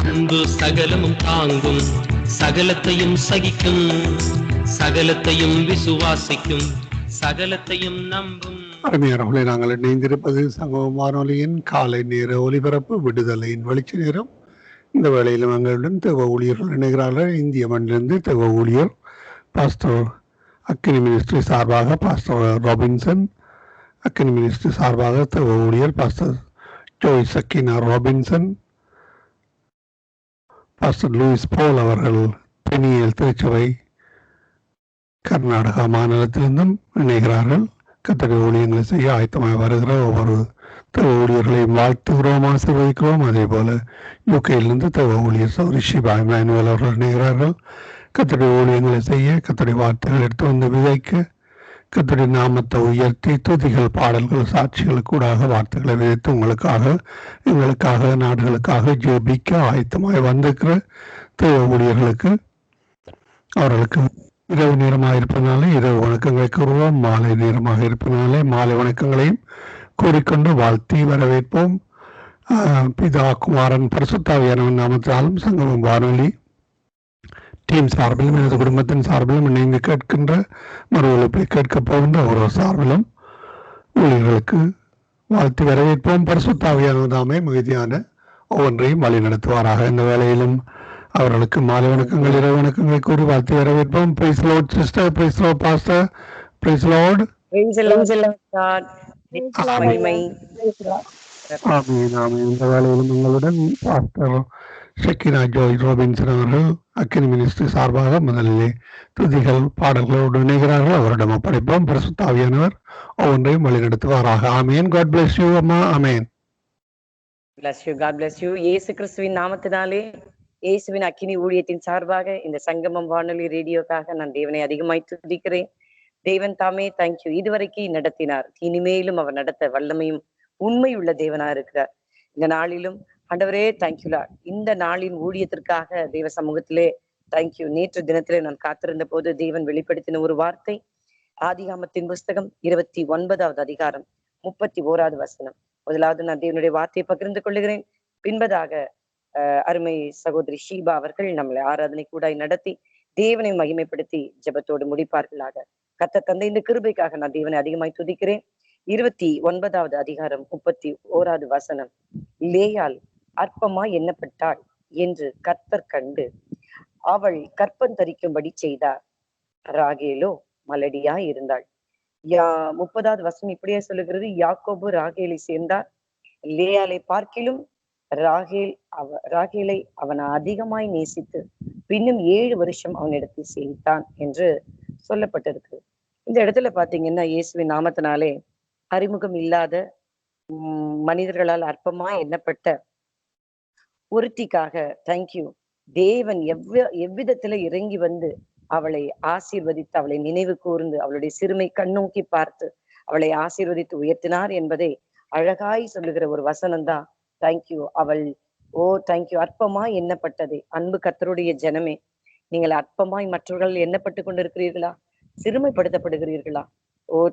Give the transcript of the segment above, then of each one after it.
அன்பு சகலமும் தாங்கும், சகலத்தையும் சகிக்கும், சகலத்தையும் விசுவாசிக்கும், சகலத்தையும் நம்பும். அருமையானவர்களை, நாங்கள் இணைந்திருப்பது சங்கமம் வானொலியின் காலை நேர ஒலிபரப்பு விடுதலையின் வெளிச்ச நேரம். இந்த வேளையிலும் எங்களுடன் தேவ ஊழியர்கள் இணைகிறார்கள். இந்திய மண்ணிலிருந்து தேவ ஊழியர் பாஸ்டர் அக்கினி மினிஸ்ட்ரி சார்பாக பாஸ்டர் ராபின்சன், அக்கினி மினிஸ்ட்ரி சார்பாக தேவ ஊழியர் pastor Joy Sakkina Robinson, pastor Louis Paul அவர்கள் பெனியல் திருச்சபை கர்நாடகா மாநிலத்திலிருந்தும் இணைகிறார்கள். கர்த்தருடைய ஊழியங்களை செய்ய ஆயத்தமாக வருகிற ஒவ்வொரு தேவ ஊழியர்களையும் வாழ்த்துகிறோம், ஆசீர்வதிக்கிறோம். அதே போல யூகேயிலிருந்து தேவ ஊழியர் சௌரி ஷிபா இமானுவேல் அவர்கள் இணைகிறார்கள். கர்த்தருடைய ஊழியங்களை செய்ய, கர்த்தருடைய வார்த்தைகள் எடுத்து வந்து விதைக்க, கர்த்தருடைய நாமத்தை உயர்த்தி துதிகள், பாடல்கள், சாட்சிகள் கூடாக வார்த்தைகளை விதைத்து உங்களுக்காக, எங்களுக்காக, நாடுகளுக்காக ஜெபிக்க ஆயத்தமாக வந்திருக்கிற தேவ ஊழியர்களுக்கு, அவர்களுக்கு இரவு நேரமாக இருப்பதனாலே இரவு வணக்கங்களை கூறுவோம், மாலை நேரமாக இருப்பதனாலே மாலை வணக்கங்களையும் கூறிக்கொண்டு வாழ்த்தி வரவேற்போம். பிதா குமாரன் பரிசுத்தாவியானவன் நாமத்தாலும் சங்கமம் வானொலி டீம் சார்பிலும் எனது குடும்பத்தின் சார்பிலும் இணைந்து கேட்கின்ற மறு ஒலிப்பை கேட்கப் போகின்ற ஒரு சார்பிலும் ஊழியர்களுக்கு வாழ்த்தி வரவேற்போம். பரிசுத்தாவியானவதாமே மிகுதியான ஒவ்வொன்றையும் வழி நடத்துவாராக. இந்த வேளையிலும் அவர்களுக்கு மாலை வணக்கங்கள், இரவு வணக்கங்களை கூறி வாழ்த்தி வரவேற்போம். Praise Lord sister, praise Lord pastor, praise Lord. இந்த வேளையிலும் எங்களுடன் பாஸ்டர் ஷக்கினா ஜோய் ராபின்சன் அவர்கள் அக்கினி மினிஸ்ட்ரி சார்பாக முதலிலே துதிகள், பாடல்களோடு இணைகிறார்கள். அவரிடம் ஒப்படைப்போம். பரிசுத்தாவியானவர் ஒவ்வொன்றையும் வழிநடத்துவாராக. ஆமேன். God bless you அம்மா. ஆமேன். Bless you. God bless you. இயேசு கிறிஸ்துவின் நாமத்தினாலே, இயேசுவின் அக்கினி ஊழியத்தின் சார்பாக இந்த சங்கமம் வானொலி ரேடியோக்காக நான் தேவனை அதிகமாய் துதிக்கிறேன். தேவன் தாமே தேங்க்யூ. இதுவரைக்கும் நடத்தினார், இனிமேலும் அவர் நடத்த வல்லமையும் உண்மை உள்ள தேவனா இருக்கிறார். இந்த நாளிலும் ஆண்டவரே தேங்க்யூலா. இந்த நாளின் ஊழியத்திற்காக தேவ சமூகத்திலே தேங்க்யூ. நேற்று தினத்திலே நான் காத்திருந்த போது தேவன் வெளிப்படுத்தின ஒரு வார்த்தை, ஆதிகாமத்தின் புஸ்தகம் 29வது அதிகாரம் 31வது வசனம். முதலாவது நான் தேவனுடைய வார்த்தையை பகிர்ந்து கொள்ளுகிறேன். பின்பதாக அருமை சகோதரி ஷீபா அவர்கள் நம்மளை ஆராதனை கூட நடத்தி தேவனை மகிமைப்படுத்தி ஜெபத்தோடு முடிப்பார்களாக. கர்த்தர் தந்த இந்த கிருபைக்காக நான் தேவனை அதிகமாய் துதிக்கிறேன். 29வது அதிகாரம் 31வது வசனம். லேயாள் அற்பமாய் எண்ணப்பட்டாள் என்று கர்த்தர் கண்டு அவள் கற்பம் தரிக்கும்படி செய்தார். ராகேலோ மலடியாய் இருந்தாள். 30வது வசனம் இப்படியே சொல்லுகிறது, யாக்கோபு ராகேலை சேர்ந்தார். லேயாளை பார்க்கிலும் ராகேலை அவன் அதிகமாய் நேசித்து பின்னும் 7 வருஷம் அவனிடத்தில் சேர்த்தான் என்று சொல்லப்பட்டிருக்கு. இந்த இடத்துல பாத்தீங்கன்னா, இயேசுவின் நாமத்தினாலே அறிமுகம் இல்லாத மனிதர்களால் அற்பமா எண்ணப்பட்ட ஒருத்திக்காக தேங்க்யூ. தேவன் எவ்விதத்துல இறங்கி வந்து அவளை ஆசீர்வதித்து, அவளை நினைவு கூர்ந்து, அவளுடைய சிறுமை கண்ணோக்கி பார்த்து அவளை ஆசீர்வதித்து உயர்த்தினார் என்பதை அழகாய் சொல்லுகிற ஒரு வசனம் தான் தேங்க்யூ. அவள் தேங்க்யூ அற்பமாய் எண்ணப்பட்டதை. அன்பு கர்த்தருடைய ஜனமே, நீங்கள் அற்பமாய் மற்றவர்கள் எண்ணப்பட்டு கொண்டிருக்கிறீர்களா? சிறுமைப்படுத்தப்படுகிறீர்களா?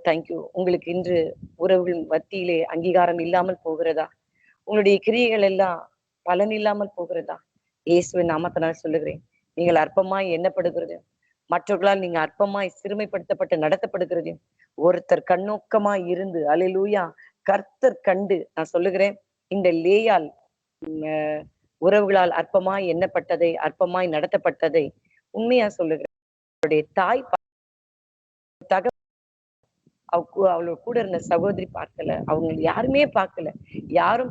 தேங்க்யூ. உங்களுக்கு இன்று உறவுகள் மத்தியிலே அங்கீகாரம் இல்லாமல் போகிறதா? உங்களுடைய கிரியைகள் எல்லாம் பலன் இல்லாமல் போகிறதா? இயேசுவின் நாமத்தினால் சொல்லுகிறேன், நீங்கள் அற்பமாய் எண்ணப்படுகிறது, மற்றவர்களால் நீங்க அற்பமாய் சிறுமைப்படுத்தப்பட்டு நடத்தப்படுகிறது. ஒருத்தர் கண்ணோக்கமாய் இருந்து அல்லேலூயா கர்த்தர் கண்டு, நான் சொல்லுகிறேன், இந்த லேயால் உறவுகளால் அற்பமாய் எண்ணப்பட்டதை, அற்பமாய் நடத்தப்பட்டதை உண்மையா சொல்லுகிறேன். அவருடைய தாய் அவளோட கூட இருந்த சகோதரி பார்க்கல, அவங்க யாருமே பார்க்கல, யாரும்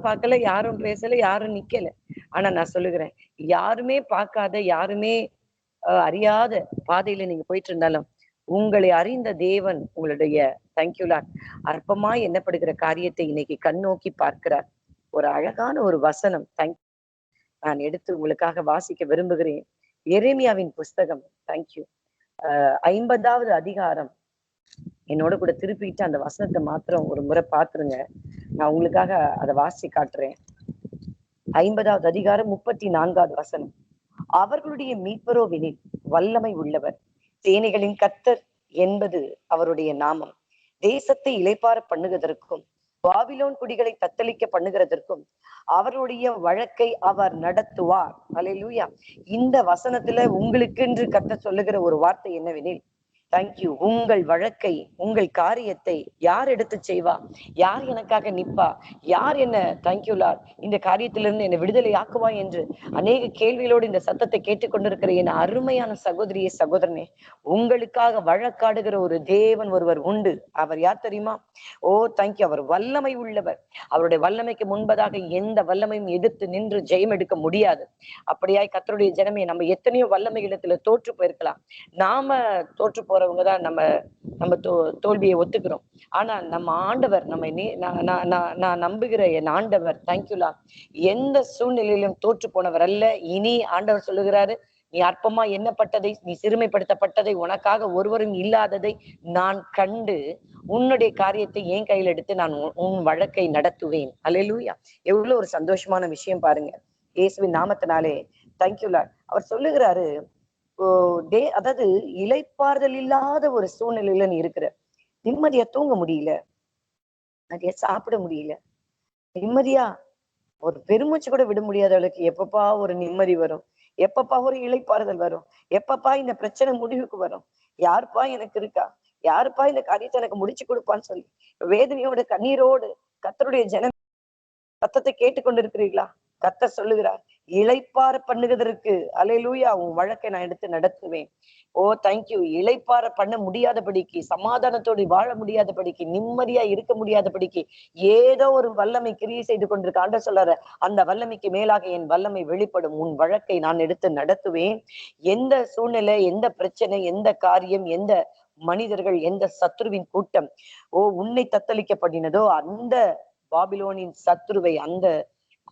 பேசல, யாரும் நிக்கல. ஆனா நான் சொல்லுகிறேன், யாருமே பார்க்காத, யாருமே அறியாத பாதையில நீங்க போயிட்டு இருந்தாலும் உங்களை அறிந்த தேவன் உங்களுடைய தேங்க்யூலா அற்பமாய் எண்ணப்படுகிற காரியத்தை இன்னைக்கு கண்ணோக்கி பார்க்கிறார். ஒரு அழகான ஒரு வசனம் நான் எடுத்து உங்களுக்காக வாசிக்க விரும்புகிறேன். எரேமியாவின் புஸ்தகம் தேங்க்யூ 50வது அதிகாரம். என்னோட கூட திருப்பிட்டு அந்த வசனத்தை மாத்திரம் ஒரு முறை பாத்துருங்க. நான் உங்களுக்காக அதை வாசி காட்டுறேன். 50வது அதிகாரம் 34வது வசனம். அவர்களுடைய மீட்பரோவெனில் வல்லமை உள்ளவர், சேனைகளின் கர்த்தர் என்பது அவருடைய நாமம். தேசத்தை இளைப்பாற பண்ணுவதற்கும் பாபிலோன் குடிகளை தத்தளிக்க பண்ணுகிறதற்கும் அவருடைய வழக்கை அவர் நடத்துவார். அல்லேலூயா. இந்த வசனத்துல உங்களுக்கென்று கர்த்தர் சொல்லுகிற ஒரு வார்த்தை என்னவெனில், தேங்க்யூ, உங்கள் வழக்கை, உங்கள் காரியத்தை யார் எடுத்து செய்வா? யார் எனக்காக நிப்பா? யார் என்ன தேங்க்யூ லார்ட் இந்த காரியத்திலிருந்து என்னை விடுதலை ஆக்குவா என்று அநேக கேள்விகளோடு இந்த சத்தத்தை கேட்டுக்கொண்டிருக்கிற என் அருமையான சகோதரியே, சகோதரனே, உங்களுக்காக வழக்காடுகிற ஒரு தேவன் ஒருவர் உண்டு. அவர் யார் தெரியுமா? ஓ தேங்க்யூ, அவர் வல்லமை உள்ளவர். அவருடைய வல்லமைக்கு முன்பதாக எந்த வல்லமையும் எதிர்த்து நின்று ஜெயம் எடுக்க முடியாது. அப்படியாய் கர்த்தருடைய ஜனமே, நம்ம எத்தனையோ வல்லமை இடத்துல தோற்று போயிருக்கலாம். நாம தோற்று போறவங்கதான் நம்ம நம்ம தோல்வியை ஒத்துக்கிறோம். ஆனா நம்ம ஆண்டவர் நம்மை நான் நம்புகிற என் ஆண்டவர் தேங்க்யூலா எந்த சூழ்நிலையிலும் தோற்று போனவர் அல்ல. இனி ஆண்டவர் சொல்லுகிறாரு, நீ அற்பமா எண்ணப்பட்டதை, நீ சிறுமைப்படுத்தப்பட்டதை, உனக்காக ஒருவரும் இல்லாததை நான் கண்டு உன்னுடைய காரியத்தை என் கையில் எடுத்து நான் உன் வழக்கை நடத்துவேன். அல்லேலூயா. எவ்வளவு ஒரு சந்தோஷமான விஷயம் பாருங்க. இயேசுவின் நாமத்தினாலே தேங்க்யூலா. அவர் சொல்லுகிறாரு, அதாவது இளைப்பாறுதல் இல்லாத ஒரு சூழ்நிலையில நீ இருக்கிற, நிம்மதியா தூங்க முடியல, நிறைய சாப்பிட முடியல, நிம்மதியா ஒரு பெருமூச்சு கூட விட முடியாத அளவுக்கு எப்பப்பா ஒரு நிம்மதி வரும், எப்பப்பா ஒரு இளைப்பாறுதல் வரும், எப்பப்பா இந்த பிரச்சனை முடிவுக்கு வரும், யாருப்பா எனக்கு இருக்கா, யாருப்பா இந்த காரியத்தை எனக்கு முடிச்சு கொடுப்பான்னு சொல்லி வேதனையோட கண்ணீரோடு கர்த்தருடைய ஜன சத்தத்தை கேட்டுக்கொண்டு இருக்கிறீர்களா? கர்த்தர் சொல்லுகிறார், இளைப்பாற பண்ணுவதற்கு அல்லேலூயா உன் வழக்கை நான் எடுத்து நடத்துவேன். ஓ தேங்க்யூ. இளைப்பாற பண்ண முடியாதபடிக்கு, சமாதானத்தோடு வாழ முடியாதபடிக்கு, நிம்மதியா இருக்க முடியாதபடிக்கு ஏதோ ஒரு வல்லமை கிரியை செய்து கொண்டிருக்க ஆண்டவர் சொல்றாரு, அந்த வல்லமைக்கு மேலாக என் வல்லமை வெளிப்படும். உன் வழக்கை நான் எடுத்து நடத்துவேன். எந்த சூழ்நிலை, எந்த பிரச்சனை, எந்த காரியம், எந்த மனிதர்கள், எந்த சத்ருவின் கூட்டம் உன்னை தத்தளிக்க பண்ணினதோ அந்த பாபிலோனின் சத்ருவை, அந்த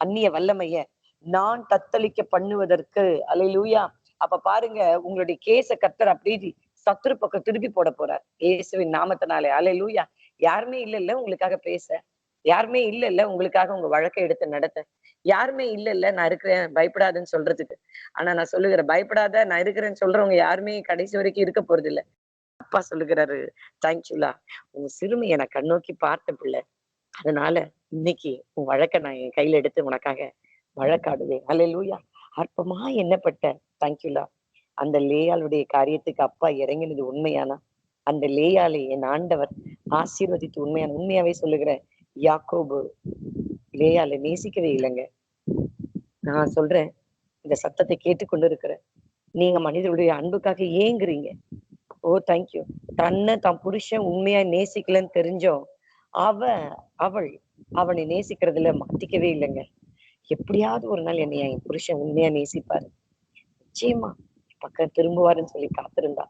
அந்நிய வல்லமைய நான் தத்தளிக்க பண்ணுவதற்கு அல்லேலூயா. அப்ப பாருங்க, உங்களுடைய கேச கர்த்தர் அப்படி சத்துரு பக்கம் திருப்பி போட போறார் இயேசுவின் நாமத்தினாலே. அல்லேலூயா. யாருமே இல்ல உங்களுக்காக பேச, யாருமே இல்ல உங்களுக்காக உங்க வழக்கை எடுத்து நடத்த, யாருமே இல்ல நான் இருக்கிறேன் பயப்படாதுன்னு சொல்றதுக்கு. ஆனா நான் சொல்லுகிறேன், பயப்படாத நான் இருக்கிறேன்னு சொல்றவங்க யாருமே கடைசி வரைக்கும் இருக்க போறது இல்ல. அப்பா சொல்லுகிறாரு, தேங்க்யூலா, உங்க சிறுமையை நான் கண்ணோக்கி பார்த்த பிள்ளை, அதனால இன்னைக்கு உன் வழக்கை நான் என் கையில எடுத்து உனக்காக வழக்காடுவேன். அல்லேலூயா. அற்பமா எண்ணப்பட்ட தேங்க்யூலா அந்த லேயாளுடைய காரியத்துக்கு அப்பா இறங்கினது உண்மையானா, அந்த லேயாளை என் ஆண்டவர் ஆசீர்வதித்து உண்மையான, உண்மையாவே சொல்லுகிறேன், யாக்கோபு லேயாளை நேசிக்கவே இல்லைங்க. நான் சொல்றேன், இந்த சத்தத்தை கேட்டுக்கொண்டு இருக்கிறேன், நீங்க மனிதனுடைய அன்புக்காக ஏங்குறீங்க. ஓ தேங்க்யூ. தன்னை தன் புருஷன் உண்மையா நேசிக்கலன்னு தெரிஞ்சோம் அவள் அவனை நேசிக்கிறதுல மாத்திக்கவே இல்லைங்க. எப்படியாவது ஒரு நாள் என்னை என் புருஷன் உண்மையா நேசிப்பாரு, நிச்சயமா பக்கம் திரும்புவாருன்னு சொல்லி காத்திருந்தா.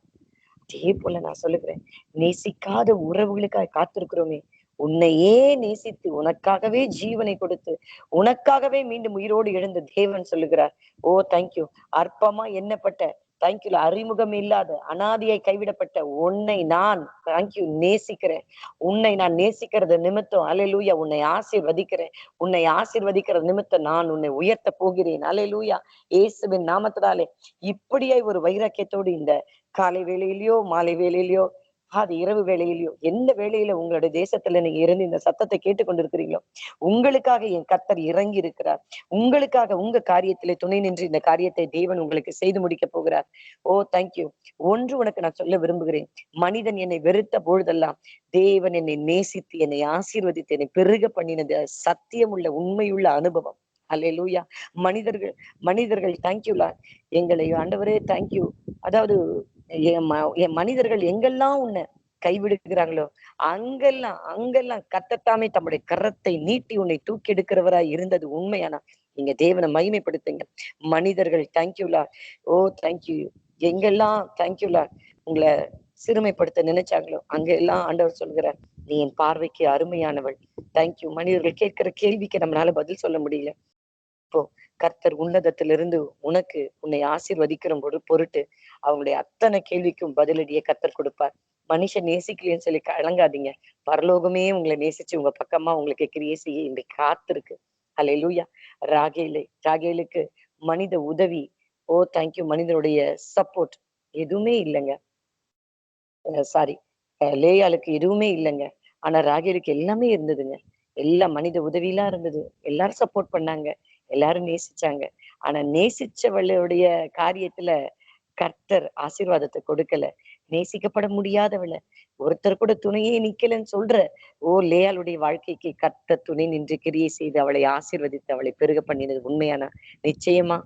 அதே போல நான் சொல்லுகிறேன், நேசிக்காத உறவுகளுக்காக காத்திருக்கிறோமே, உன்னையே நேசித்து உனக்காகவே ஜீவனை கொடுத்து உனக்காகவே மீண்டும் உயிரோடு எழுந்த தேவன் சொல்லுகிறார், ஓ தேங்க்யூ, அற்பமா எண்ணப்பட்ட தேங்க்யூ, அறிமுகம் இல்லாத அனாதையாய் கைவிடப்பட்ட உன்னை நான் தேங்க்யூ நேசிக்கிறேன். உன்னை நான் நேசிக்கிறது நிமித்தம் அல்லேலூயா உன்னை ஆசீர்வதிக்கிறேன். உன்னை ஆசீர்வதிக்கிற நிமித்தம் நான் உன்னை உயர்த்த போகிறேன். அல்லேலூயா. இயேசுவின் நாமத்தினாலே இப்படியே ஒரு வைராக்கியத்தோடு இந்த காலை வேளையிலயோ மாலை வேளையிலயோ அது இரவு வேளையிலயோ எந்த வேளையில உங்களுடைய தேசத்துல நீங்க இருந்து இந்த சத்தத்தை கேட்டுக்கொண்டிருக்கிறீங்களோ, உங்களுக்காக என் கர்த்தர் இறங்கி இருக்கிறார். உங்களுக்காக உங்க காரியத்திலே துணை நின்று இந்த காரியத்தை தேவன் உங்களுக்கு செய்து முடிக்க போகிறார். ஓ தேங்க்யூ. ஒன்று உனக்கு நான் சொல்ல விரும்புகிறேன், மனிதன் என்னை வெறுத்த பொழுதெல்லாம் தேவன் என்னை நேசித்து என்னை ஆசீர்வதித்து என்னை பெருக பண்ணினது சத்தியமுள்ள உண்மையுள்ள அனுபவம். அல்லேலூயா. மனிதர்கள் தேங்க்யூலா, எங்களை ஆண்டவரே தேங்க்யூ. அதாவது என் மனிதர்கள் எங்கெல்லாம் உன்னை கைவிடுகிறாங்களோ அங்கெல்லாம் கர்த்தத்தாமே தம்முடைய கரத்தை நீட்டி உன்னை தூக்கி எடுக்கிறவராய் இருந்தது உண்மையானா நீங்க தேவனை மகிமைப்படுத்துங்க. மனிதர்கள் தேங்க்யூலா, ஓ தேங்க்யூ, எங்கெல்லாம் தேங்க்யூலா உங்களை சிறுமைப்படுத்த நினைச்சாங்களோ அங்க எல்லாம் ஆண்டவர் சொல்கிறார், நீ என் பார்வைக்கு அருமையானவள். தேங்க்யூ. மனிதர்கள் கேட்கிற கேள்விக்கு நம்மளால பதில் சொல்ல முடியல. இப்போ கர்த்தர் உன்னதத்திலிருந்து உன்னை ஆசீர்வதிக்கிற பொருட்டு அவங்களுடைய அத்தனை கேள்விக்கும் பதிலடியை கர்த்தர் கொடுப்பார். மனுஷன் நேசிக்கலைன்னு சொல்லி கலங்காதீங்க. பரலோகமே உங்களை நேசிச்சு உங்க பக்கமா உங்களுக்கு கிரியை செய்ய இன்றைக்கு காத்திருக்கு. அல்லேலூயா. ராகேலுக்கு மனித உதவி, ஓ தேங்க்யூ, மனிதனுடைய சப்போர்ட் எதுவுமே இல்லைங்க. சாரி, லேயாளுக்கு எதுவுமே இல்லைங்க. ஆனா ராகேலுக்கு எல்லாமே இருந்ததுங்க. எல்லாம் மனித உதவியெல்லாம் இருந்தது. எல்லாரும் சப்போர்ட் பண்ணாங்க. எல்லாரும் நேசிச்சாங்க. ஆனா நேசிச்சவளுடைய காரியத்துல கர்த்தர் ஆசீர்வாதத்தை கொடுக்கல. நேசிக்கப்பட முடியாதவள, ஒருத்தர் கூட துணையே நிக்கலன்னு சொல்ற லேயாளுடைய வாழ்க்கைக்கு கர்த்தர் துணை நின்று கிரியை செய்து அவளை ஆசீர்வதித்து அவளை பெருக பண்ணினது உண்மையானா? நிச்சயமா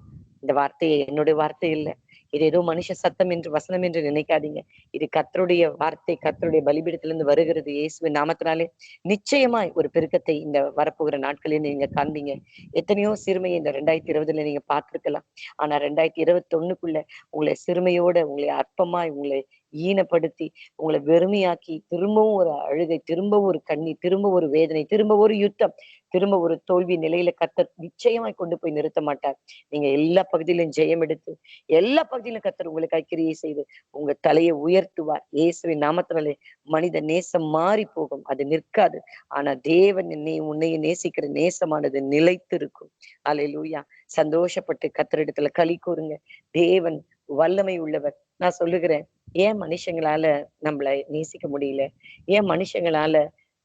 இந்த வார்த்தையை என்னுடைய வார்த்தை இல்ல. இது ஏதோ மனுஷ சத்தம் என்று வசனம் என்று நினைக்காதீங்க. இது கர்த்தருடைய வார்த்தை, கர்த்தருடைய பலிபீடத்திலிருந்து வருகிறது. இயேசுவின் நாமத்தினாலே நிச்சயமாய் ஒரு பெருக்கத்தை இந்த வரப்போகிற நாட்களில் நீங்க காண்பீங்க. எத்தனையோ சிறுமையை இந்த 2020ல நீங்க பார்த்திருக்கலாம். ஆனா 2021க்குள்ள உங்களை சிறுமையோட, உங்களை அற்பமாய், உங்களை ஈனப்படுத்தி, உங்களை வெறுமையாக்கி, திரும்பவும் ஒரு அழுகை, திரும்ப ஒரு கண்ணீர், திரும்ப ஒரு வேதனை, திரும்ப ஒரு யுத்தம், திரும்ப ஒரு தோல்வி நிலையில கர்த்தர் நிச்சயமாய் கொண்டு போய் நிறுத்த மாட்டார். நீங்க எல்லா பகுதியிலும் ஜெயம் எடுத்து, எல்லா பகுதியிலும் கர்த்தர் உங்களுக்கு கிரியை செய்து உங்க தலையை உயர்த்துவார். இயேசுவின் நாமத்தினாலே மனித நேசம் மாறி போகும், அது நிற்காது. ஆனா தேவன் உன்னைய நேசிக்கிற நேசமானது நிலைத்திருக்கும். அல்லேலூயா. சந்தோஷப்பட்டு கர்த்தரிடத்துல களி கூறுங்க. தேவன் வல்லமை உள்ளவர். நான் சொல்லுகிறேன், ஏன் மனுஷங்களால நம்மள நேசிக்க முடியல? ஏன் மனுஷங்களால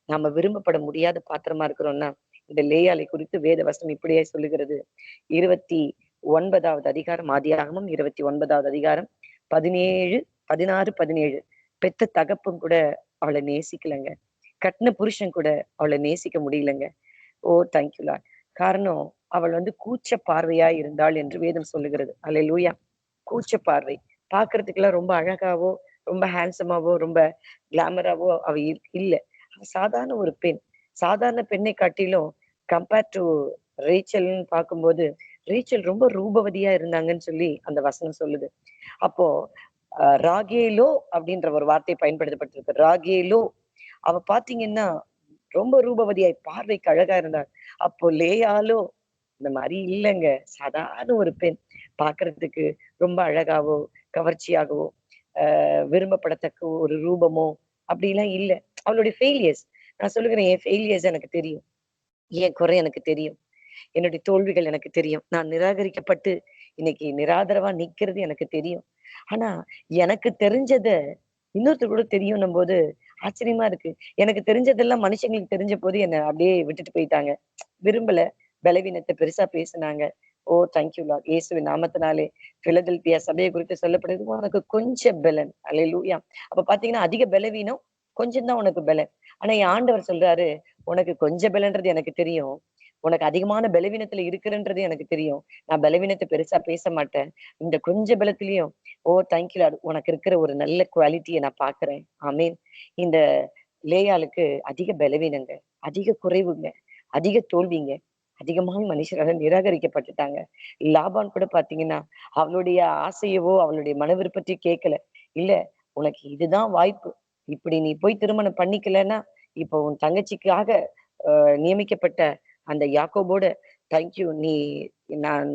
நாம விரும்பப்பட முடியாத பாத்திரமா இருக்கிறோம்னா, இந்த லேயாளை குறித்து வேத வசனம் இப்படியே சொல்லுகிறது. 29வது அதிகாரம், ஆதியாகமம் 29வது அதிகாரம் 17, 16, 17. பெத்த தகப்பன் கூட அவளை நேசிக்கலங்க. கட்டின புருஷன் கூட அவளை நேசிக்க முடியலங்க. Thank you Lord. காரணம், அவள் கூச்ச பார்வையா இருந்தாள் என்று வேதம் சொல்லுகிறது. அல்லேலூயா. கூச்ச பார்வை. பார்க்கிறதுக்கெல்லாம் ரொம்ப அழகாவோ, ரொம்ப ஹேண்ட்ஸமாவோ, ரொம்ப கிளாமராவோ அவ இல்ல. சாதாரண ஒரு பெண். சாதாரண பெண்ணை காட்டிலும் கம்பேர் டு ரேச்சல்ன்னு பார்க்கும்போது, ரேச்சல் ரொம்ப ரூபவதியா இருந்தாங்கன்னு சொல்லி அந்த வசனம் சொல்லுது. அப்போ ராகேலோ அப்படின்ற ஒரு வார்த்தை பயன்படுத்தப்பட்டிருக்கு. ராகேலோ அவ பாத்தீங்கன்னா ரொம்ப ரூபவதியாய் பார்வைக்கு அழகா இருந்தாள். அப்போ லேயாலோ இந்த மாதிரி இல்லைங்க. சாதாரண ஒரு பெண். பார்க்கிறதுக்கு ரொம்ப அழகாவோ, கவர்ச்சியாகவோ, விரும்பப்படத்தக்க ஒரு ரூபமோ அப்படிலாம் இல்ல. அவளுடைய ஃபெயிலியர்ஸ், நான் சொல்லுகிறேன், என் ஃபெயிலியர்ஸ் எனக்கு தெரியும். என் குறை எனக்கு தெரியும். என்னுடைய தோல்விகள் எனக்கு தெரியும். நான் நிராகரிக்கப்பட்டு இன்னைக்கு நிராதரவா நிக்கிறது எனக்கு தெரியும். ஆனா எனக்கு தெரிஞ்சத இன்னொருத்தர் கூட தெரியும்னும் போது ஆச்சரியமா இருக்கு. எனக்கு தெரிஞ்சதெல்லாம் மனுஷங்களுக்கு தெரிஞ்ச போது என்ன அப்படியே விட்டுட்டு போயிட்டாங்க. விரும்பல. பலவீனத்தை பெருசா பேசுனாங்க. Thank you Lord. இயேசுவின் நாமத்தினாலே பிலதெல்பியா சபையை குறித்து சொல்லப்படுது, உனக்கு கொஞ்சம் பலன். அல்லேலூயா. அப்ப பாத்தீங்கன்னா அதிக பலவீனம், கொஞ்சம் தான் உனக்கு பலன். ஆனா என் ஆண்டவர் சொல்றாரு, உனக்கு கொஞ்சம் பலன்றது எனக்கு தெரியும். உனக்கு அதிகமான பலவீனத்துல இருக்குன்றது எனக்கு தெரியும். நான் பலவீனத்தை பெருசா பேச மாட்டேன். இந்த கொஞ்ச பலத்திலயும் தேங்க்யூ லார்ட், உனக்கு இருக்கிற ஒரு நல்ல குவாலிட்டிய நான் பாக்குறேன். ஆமீன். இந்த லேயாளுக்கு அதிக பலவீனங்க, அதிக குறைவுங்க, அதிக தோல்விங்க. அதிகமான மனுஷரால நிராகரிக்கப்பட்டுட்டாங்க. லாபான் கூட பாத்தீங்கன்னா, அவளுடைய ஆசையவோ, அவளுடைய மன விருப்பத்தையும் கேட்கல. இல்ல, உனக்கு இதுதான் வாய்ப்பு. இப்படி நீ போய் திருமணம் பண்ணிக்கலன்னா, இப்போ உன் தங்கச்சிக்காக நியமிக்கப்பட்ட அந்த யாக்கோபோட தேங்க்யூ, நான்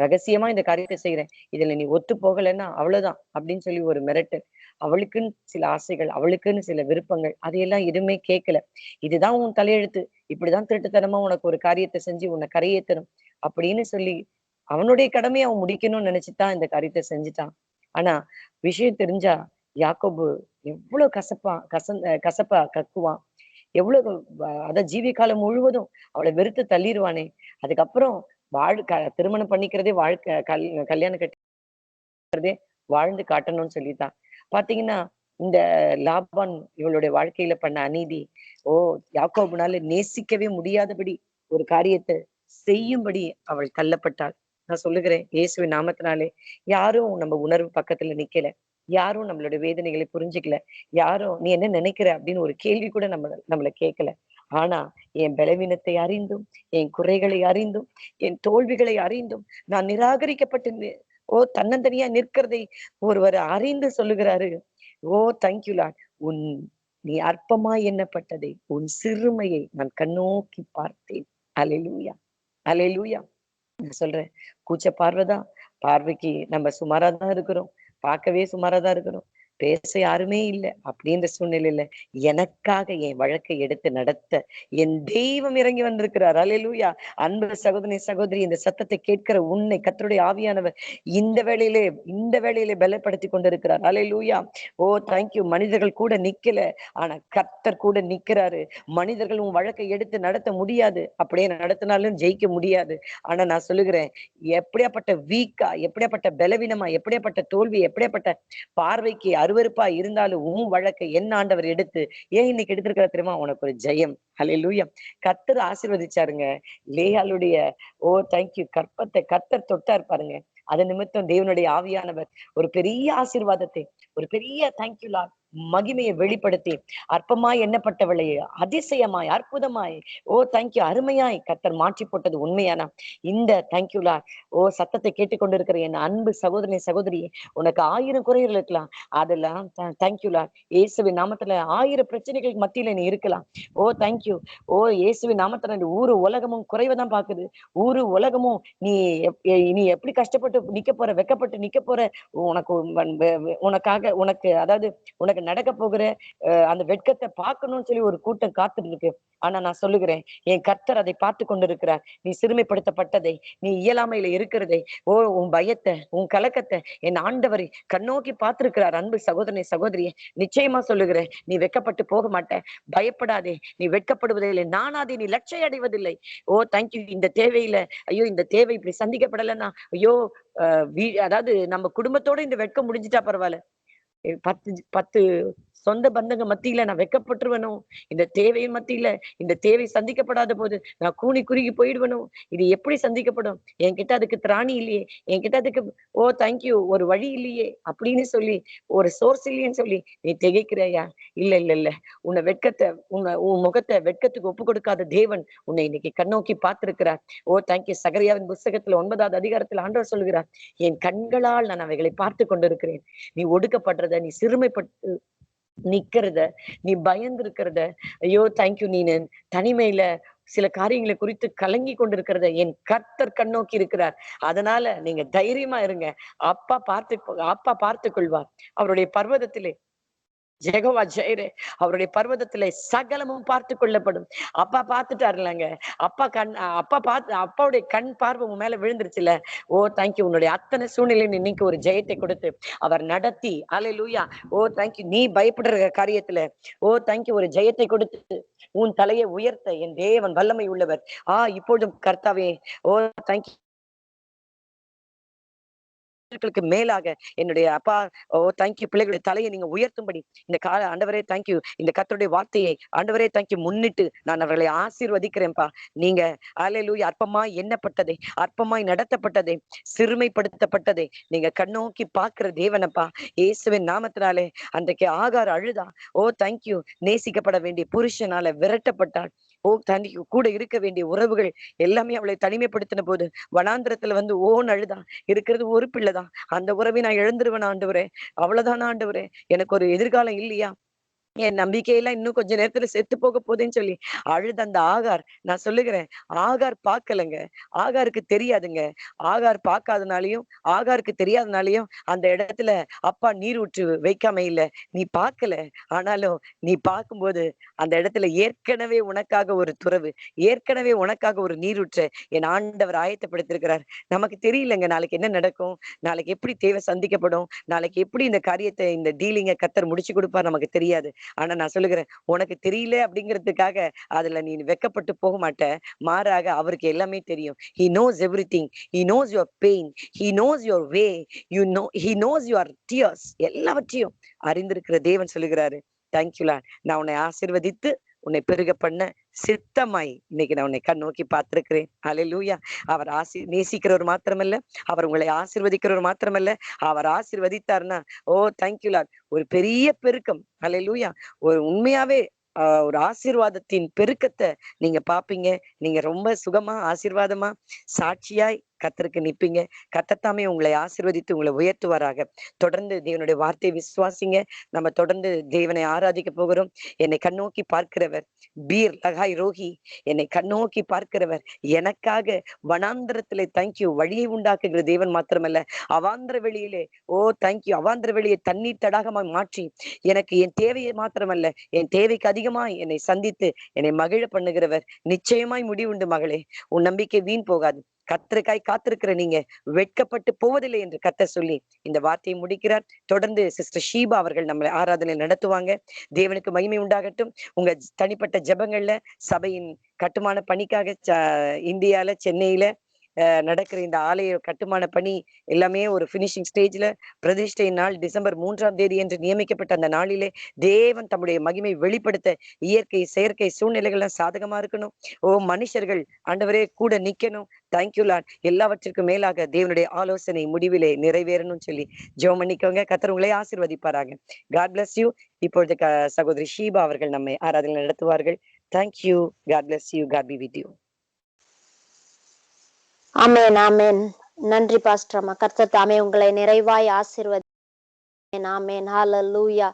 ரகசியமா இந்த காரியத்தை செய்யறேன். இதுல நீ ஒத்து போகலைன்னா அவ்வளவுதான் அப்படின்னு சொல்லி ஒரு மிரட்டல். அவளுக்குன்னு சில ஆசைகள், அவளுக்குன்னு சில விருப்பங்கள், அதையெல்லாம் எதுவுமே கேட்கல. இதுதான் உன் தலையெழுத்து. இப்படிதான் திருட்டுத்தனமா உனக்கு ஒரு காரியத்தை செஞ்சு உன்னை கரையேத்தணும் அப்படின்னு சொல்லி அவனுடைய கடமையை அவன் முடிக்கணும்னு நினைச்சுதான் இந்த காரியத்தை செஞ்சுட்டான். ஆனா விஷயம் தெரிஞ்சா யாக்கோபு எவ்வளவு கசப்பா கக்குவான். எவ்வளவு அதான் ஜீவிய காலம் முழுவதும் அவளை வெறுத்து தள்ளிடுவானே. அதுக்கப்புறம் திருமணம் பண்ணிக்கிறதே வாழ்க்கை, கல்யாணம் கட்டுறதே வாழ்ந்து காட்டணும்னு சொல்லித்தான். பாத்தீங்கன்னா இந்த லாபான் இவளுடைய வாழ்க்கையில பண்ண அநீதி, யாக்கோபுனால நேசிக்கவே முடியாதபடி ஒரு காரியத்தை செய்யும்படி அவள் தள்ளப்பட்டாள். நான் சொல்லுகிறேன், இயேசுவின் நாமத்தினாலே யாரும் நம்ம உணர்வு பக்கத்துல நிக்கல. யாரும் நம்மளோட வேதனைகளை புரிஞ்சுக்கல. யாரும் நீ என்ன நினைக்கிற அப்படின்னு ஒரு கேள்வி கூட நம்மள கேட்கல. ஆனா என் பலவீனத்தை அறிந்தும், என் குறைகளை அறிந்தும், என் தோல்விகளை அறிந்தும், நான் நிராகரிக்கப்பட்டு தன்னந்தனியா நிற்கிறதை ஒருவர் அறிந்து சொல்லுகிறாரு. Thank you lord. நீ அற்பமாய் எண்ணப்பட்டதை, உன் சிறுமையை நான் கண்ணோக்கி பார்த்தேன். அல்லேலூயா, அல்லேலூயா. நான் சொல்றேன், கூச்ச பார்வைதான். பார்வைக்கு நம்ம சுமாரா தான் இருக்கிறோம். பார்க்கவே சுமாரா தான் இருக்கிறோம். பேச யாருமே இல்லை அப்படின்ற சூழ்நிலையில எனக்காக என் வழக்கை எடுத்து நடத்த என் தெய்வம் இறங்கி வந்திருக்கிறார். அல்லேலூயா. அன்பு சகோதரி சகோதரி, இந்த சத்தத்தை கேட்கிற உன்னை கர்த்தருடைய ஆவியானவர் இந்த வேளையிலே பலப்படுத்தி கொண்டிருக்கிறார். அல்லேலூயா. ஓ தேங்க்யூ. மனிதர்கள் கூட நிக்கல, ஆனா கர்த்தர் கூட நிக்கிறாரு. மனிதர்கள் உன் வழக்கை எடுத்து நடத்த முடியாது, அப்படியே நடத்தினாலும் ஜெயிக்க முடியாது. ஆனா நான் சொல்லுகிறேன், எப்படியாப்பட்ட வீக்கா, எப்படியாப்பட்ட பலவீனமா, எப்படியாப்பட்ட தோல்வி, எப்படியாப்பட்ட பார்வைக்கு அருவருப்பா இருந்தாலும் உன் வழக்கை என் ஆண்டவர் எடுத்து ஏன் இன்னைக்கு எடுத்திருக்கிற தெரியுமா? உனக்கு ஒரு ஜெயம். ஹல்லேலூயா. கர்த்தர் ஆசீர்வதிச்சாருங்க லேயாளுடைய தேங்க்யூ கற்பத்தை கர்த்தர் தொட்டார் பாருங்க. அதன் நிமித்தம் தேவனுடைய ஆவியானவர் ஒரு பெரிய ஆசீர்வாதத்தை, ஒரு பெரிய தேங்க்யூ லார்ட் மகிமையை வெளிப்படுத்தி அற்பமாய் எண்ணப்பட்டவளை அதிசயமாய் அற்புதமாய் தேங்க்யூ அருமையாய் கர்த்தர் மாற்றி போட்டது உண்மையானா இந்த தேங்க்யூ லார்ட். சத்தத்தை கேட்டுக்கொண்டிருக்கிற என் அன்பு சகோதரி சகோதரி, உனக்கு 1000 குறைகள் இருக்கலாம், அதெல்லாம் தேங்க்யூ லார்ட் இயேசுவின் நாமத்துல 1000 பிரச்சனைகளுக்கு மத்தியில நீ இருக்கலாம். தேங்க்யூ. இயேசுவின் நாமத்துல ஊரு உலகமும் குறைவதான் பாக்குது. ஊரு உலகமும் நீ எப்படி கஷ்டப்பட்டு நிக்க போற, வெக்கப்பட்டு நிக்க போற, உனக்கு உனக்காக உனக்கு அதாவது உனக்கு நடக்க போகிற அந்த வெட்கத்தை பார்க்கணும்னு சொல்லி ஒரு கூட்டம் காத்துட்டு இருக்கு. ஆனா நான் சொல்லுகிறேன், என் கர்த்தர் அதை பார்த்து கொண்டிருக்கிறார். நீ சிறுமைப்படுத்தப்பட்டதை, நீ இயலாமையில இருக்கிறதை, உன் பயத்தை, உன் கலக்கத்தை என் ஆண்டவரை கண்ணோக்கி பார்த்திருக்கிறார். அன்பு சகோதரனை சகோதரியை நிச்சயமா சொல்லுகிறேன், நீ வெட்கப்பட்டு போக மாட்ட. பயப்படாதே, நீ வெட்கப்படுவதில்லை. நானாதே நீ லட்சிய அடைவதில்லை. தேங்க்யூ. இந்த தேவையில ஐயோ இந்த தேவை இப்படி சந்திக்கப்படலைன்னா ஐயோ அதாவது நம்ம குடும்பத்தோட இந்த வெட்கம் முடிஞ்சிட்டா பரவாயில்ல, 10 சொந்த பந்தங்க மத்தியில நான் வெட்கப்பட்டுருவனோ, இந்த தேவையின் மத்தியில இந்த தேவை சந்திக்கப்படாத போது நான் கூனி குறுகி போயிடுவனோ, இது எப்படி சந்திக்கப்படும்? என்கிட்ட அதுக்கு திராணி இல்லையே, என்கிட்ட அதுக்கு தேங்க்யூ ஒரு வழி இல்லையே அப்படின்னு சொல்லி, ஒரு சோர்ஸ் இல்லையேன்னு சொல்லி நீ திகைக்கிறையா? இல்ல இல்ல இல்ல, உன் முகத்தை வெட்கத்துக்கு ஒப்பு கொடுக்காத தேவன் உன்னை இன்னைக்கு கண்ணோக்கி பார்த்திருக்கிறார். தேங்க்யூ. சகரியாவின் புஸ்தகத்துல 9வது அதிகாரத்துல ஆண்டவர் சொல்லுகிறார், என் கண்களால் நான் அவைகளை பார்த்து கொண்டிருக்கிறேன். நீ ஒடுக்கப்படுறத, நீ சிறுமைப்பட்டு நிக்கிறத, நீ பயந்து இருக்கிறத, ஐயோ தேங்க்யூ, நீ தனிமையில சில காரியங்களை குறித்து கலங்கி கொண்டிருக்கிறத என் கர்த்தர் கண்ணோக்கி இருக்கிறார். அதனால நீங்க தைரியமா இருங்க. அப்பா பார்த்துக் கொள்வார். அவருடைய பர்வதத்திலே ஜெகோவா ஜெயரே, அவருடைய பர்வதத்திலே சகலமும் பார்த்து கொள்ளப்படும். அப்பா பார்த்துட்டாருலங்க. அப்பாவுடைய கண் பார்வை உன் மேல விழுந்துருச்சுல. தேங்க்யூ. உன்னுடைய அத்தனை சூழ்நிலையும் இன்னைக்கு ஒரு ஜெயத்தை கொடுத்து அவர் நடத்தி அல்லேலூயா. தேங்க்யூ. நீ பயப்படுற காரியத்துல தேங்க்யூ ஒரு ஜெயத்தை கொடுத்து உன் தலையை உயர்த்த என் தேவன் வல்லமை உள்ளவர். இப்பொழுதும் கர்த்தாவே தேங்க்யூ மேலாக என்னுடைய அப்பா தேங்க்யூ பிள்ளைகளுடைய தலையை நீங்க உயர்த்தும்படி இந்த கால ஆண்டவரே தேங்க்யூ இந்த கர்த்தருடைய வார்த்தையை ஆண்டவரே தேங்க்யூ முன்னிட்டு நான் அவர்களை ஆசீர்வதிக்கிறேன்ப்பா. நீங்க அல்லேலூயா அற்பமாய் எண்ணப்பட்டதை, அற்பமாய் நடத்தப்பட்டதை, சிறுமைப்படுத்தப்பட்டதை நீங்க கண்ணோக்கி பார்க்கிற தேவனப்பா. இயேசுவின் நாமத்தினாலே அன்றைக்கு ஆகார் அழுதா. தேங்க்யூ. நேசிக்கப்பட வேண்டிய புருஷனால விரட்டப்பட்டாள். தேங்க்யூ. கூட இருக்க வேண்டிய உறவுகள் எல்லாமே அவளை தனிமைப்படுத்தின போது வனாந்திரத்துல வந்து அழுதா. இருக்கிறது ஒரு பிள்ளைதான், அந்த உறவை நான் இழந்துருவேன் ஆண்டவரே, அவ்வளவுதானா ஆண்டவரே, எனக்கு ஒரு எதிர்காலம் இல்லையா, என் நம்பிக்கையெல்லாம் இன்னும் கொஞ்ச நேரத்துல செத்து போக போகுதுன்னு சொல்லி அழுத அந்த ஆகார். நான் சொல்லுகிறேன், ஆகார் பார்க்கலங்க, ஆகாருக்கு தெரியாதுங்க. ஆகாருக்கு தெரியாதனாலையும் அந்த இடத்துல அப்பா நீர் ஊற்று வைக்காம இல்ல, நீ பார்க்கல. ஆனாலும் நீ பார்க்கும்போது அந்த இடத்துல ஏற்கனவே உனக்காக ஒரு துறவு, ஏற்கனவே உனக்காக ஒரு நீரூற்ற என் ஆண்டவர் ஆயத்தப்படுத்திருக்கிறார். நமக்கு தெரியலங்க நாளைக்கு என்ன நடக்கும், நாளைக்கு எப்படி தேவை சந்திக்கப்படும், நாளைக்கு எப்படி இந்த காரியத்தை இந்த டீலிங்க கர்த்தர் முடிச்சு கொடுப்பார் நமக்கு தெரியாது. ஆனா நான் சொல்லுகிறேன், உனக்கு தெரியல அப்படிங்கிறதுக்காக அதுல நீ வெட்கப்பட்டு போக மாட்ட. மாறாக அவருக்கு எல்லாமே தெரியும். He knows everything. He knows your pain. He knows your way. He knows your tears. எல்லாவற்றையும் அறிந்திருக்கிற தேவன் சொல்லுகிறாரு, தேங்க்யூ லார்ட். நான் உன்னை ஆசீர்வதித்து உன்னை பெருக பண்ண சித்தமாய் இன்னைக்கு நான் உன்னை கண்ணோக்கி பார்த்திருக்கிறேன். அல்லேலூயா. அவர் நேசிக்கிறவர் மாத்திரமல்ல, அவர் உங்களை ஆசீர்வதிக்கிறவர் மாத்திரமல்ல, அவர் ஆசீர்வதித்தார்னா தேங்க்யூ லார்ட், ஒரு பெரிய பெருக்கம். அல்லேலூயா. ஒரு உண்மையாவே ஒரு ஆசீர்வாதத்தின் பெருக்கத்தை நீங்க பாப்பீங்க. நீங்க ரொம்ப சுகமா ஆசீர்வாதமா சாட்சியாய் கர்த்தருக்கு நிப்பீங்க. கர்த்தத்தாமே உங்களை ஆசீர்வதித்து உங்களை உயர்த்துவாராக. தொடர்ந்து தேவனுடைய வார்த்தையை விசுவாசிங்க. நம்ம தொடர்ந்து தேவனை ஆராதிக்க போகிறோம். என்னை கண்ணோக்கி பார்க்கிறவர் பீர் லகாய் ரோகி, என்னை கண்ணோக்கி பார்க்கிறவர் எனக்காக வனாந்திரத்திலே தேங்க்யூ வழியை உண்டாக்குகிற தேவன் மாத்திரமல்ல, அவாந்திர வெளியிலே தேங்க்யூ அவாந்திர வெளியை தண்ணீர் தடாகமாய் மாற்றி எனக்கு என் தேவையை மாத்திரமல்ல, என் தேவைக்கு அதிகமாய் என்னை சந்தித்து என்னை மகிழ பண்ணுகிறவர். நிச்சயமாய் முடிவுண்டு மகளே, உன் நம்பிக்கை வீண் போகாது. கர்த்தருக்காய் காத்திருக்கிற நீங்க வெட்கப்பட்டு போவதில்லை என்று கர்த்தர் சொல்லி இந்த வார்த்தையை முடிக்கிறார். தொடர்ந்து சிஸ்டர் ஷீபா அவர்கள் நம்மளை ஆராதனை நடத்துவாங்க. தேவனுக்கு மகிமை உண்டாகட்டும். உங்க தனிப்பட்ட ஜெபங்கள்ல சபையின் கட்டுமான பணிக்காக இந்தியால சென்னையில நடக்கிற இந்த ஆலய கட்டுமான பணி எல்லாமே ஒரு பினிஷிங் ஸ்டேஜ்ல, பிரதிஷ்டை நாள் டிசம்பர் 3ஆம் தேதி என்று நியமிக்கப்பட்ட அந்த நாளிலே தேவன் தம்முடைய மகிமை வெளிப்படுத்த இயற்கை செயற்கை சூழ்நிலைகள்லாம் சாதகமா இருக்கணும். மனுஷர்கள் ஆண்டவரே கூட நிக்கணும். Thank you Lord. எல்லாவற்றிற்கும் மேலாக தேவனுடைய ஆலோசனை முடிவிலே நிறைவேறணும்னு சொல்லி ஜெபம் பண்ணிக்கோங்க. கர்த்தர் உங்களை ஆசீர்வதிப்பாராக. God bless you. இப்பொழுது சகோதரி ஷீபா அவர்கள் நம்மை ஆராதனை நடத்துவார்கள். Thank you. God bless you. God be with you. Amen amen. நன்றி பாஸ்டர் அம்மா. கர்த்தர் தாமே உங்களை நிறைவாய் ஆசீர்வதி. ஆமென். ஹல்லேலூயா.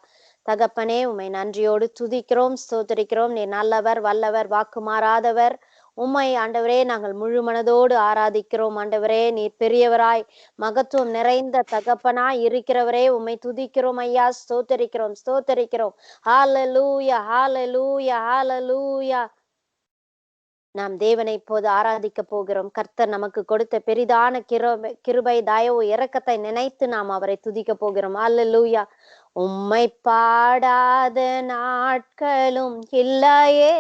தகப்பனே, உம்மை நன்றியோடு துதிக்கிறோம், ஸ்தோத்திரிக்கிறோம். நீ நல்லவர், வல்லவர், வாக்கு மாறாதவர். உம்மை ஆண்டவரே நாங்கள் முழு மனதோடு ஆராதிக்கிறோம். ஆண்டவரே, நீர் பெரியவராய் மகத்துவம் நிறைந்த தகப்பனாய் இருக்கிறவரே, உம்மை துதிக்கிறோம் ஐயா, ஸ்தோத்திரிக்கிறோம் ஸ்தோத்திரிக்கிறோம். ஹல்லேலூயா ஹல்லேலூயா ஹல்லேலூயா. நாம் தேவனை இப்போது ஆராதிக்க போகிறோம். கர்த்தர் நமக்கு கொடுத்த பெரிதான கிருபை, தயவு, இரக்கத்தை நினைத்து நாம் அவரை துதிக்க போகிறோம். அல்லேலூயா. உம்மை பாடாத நாட்களும் இல்லையே,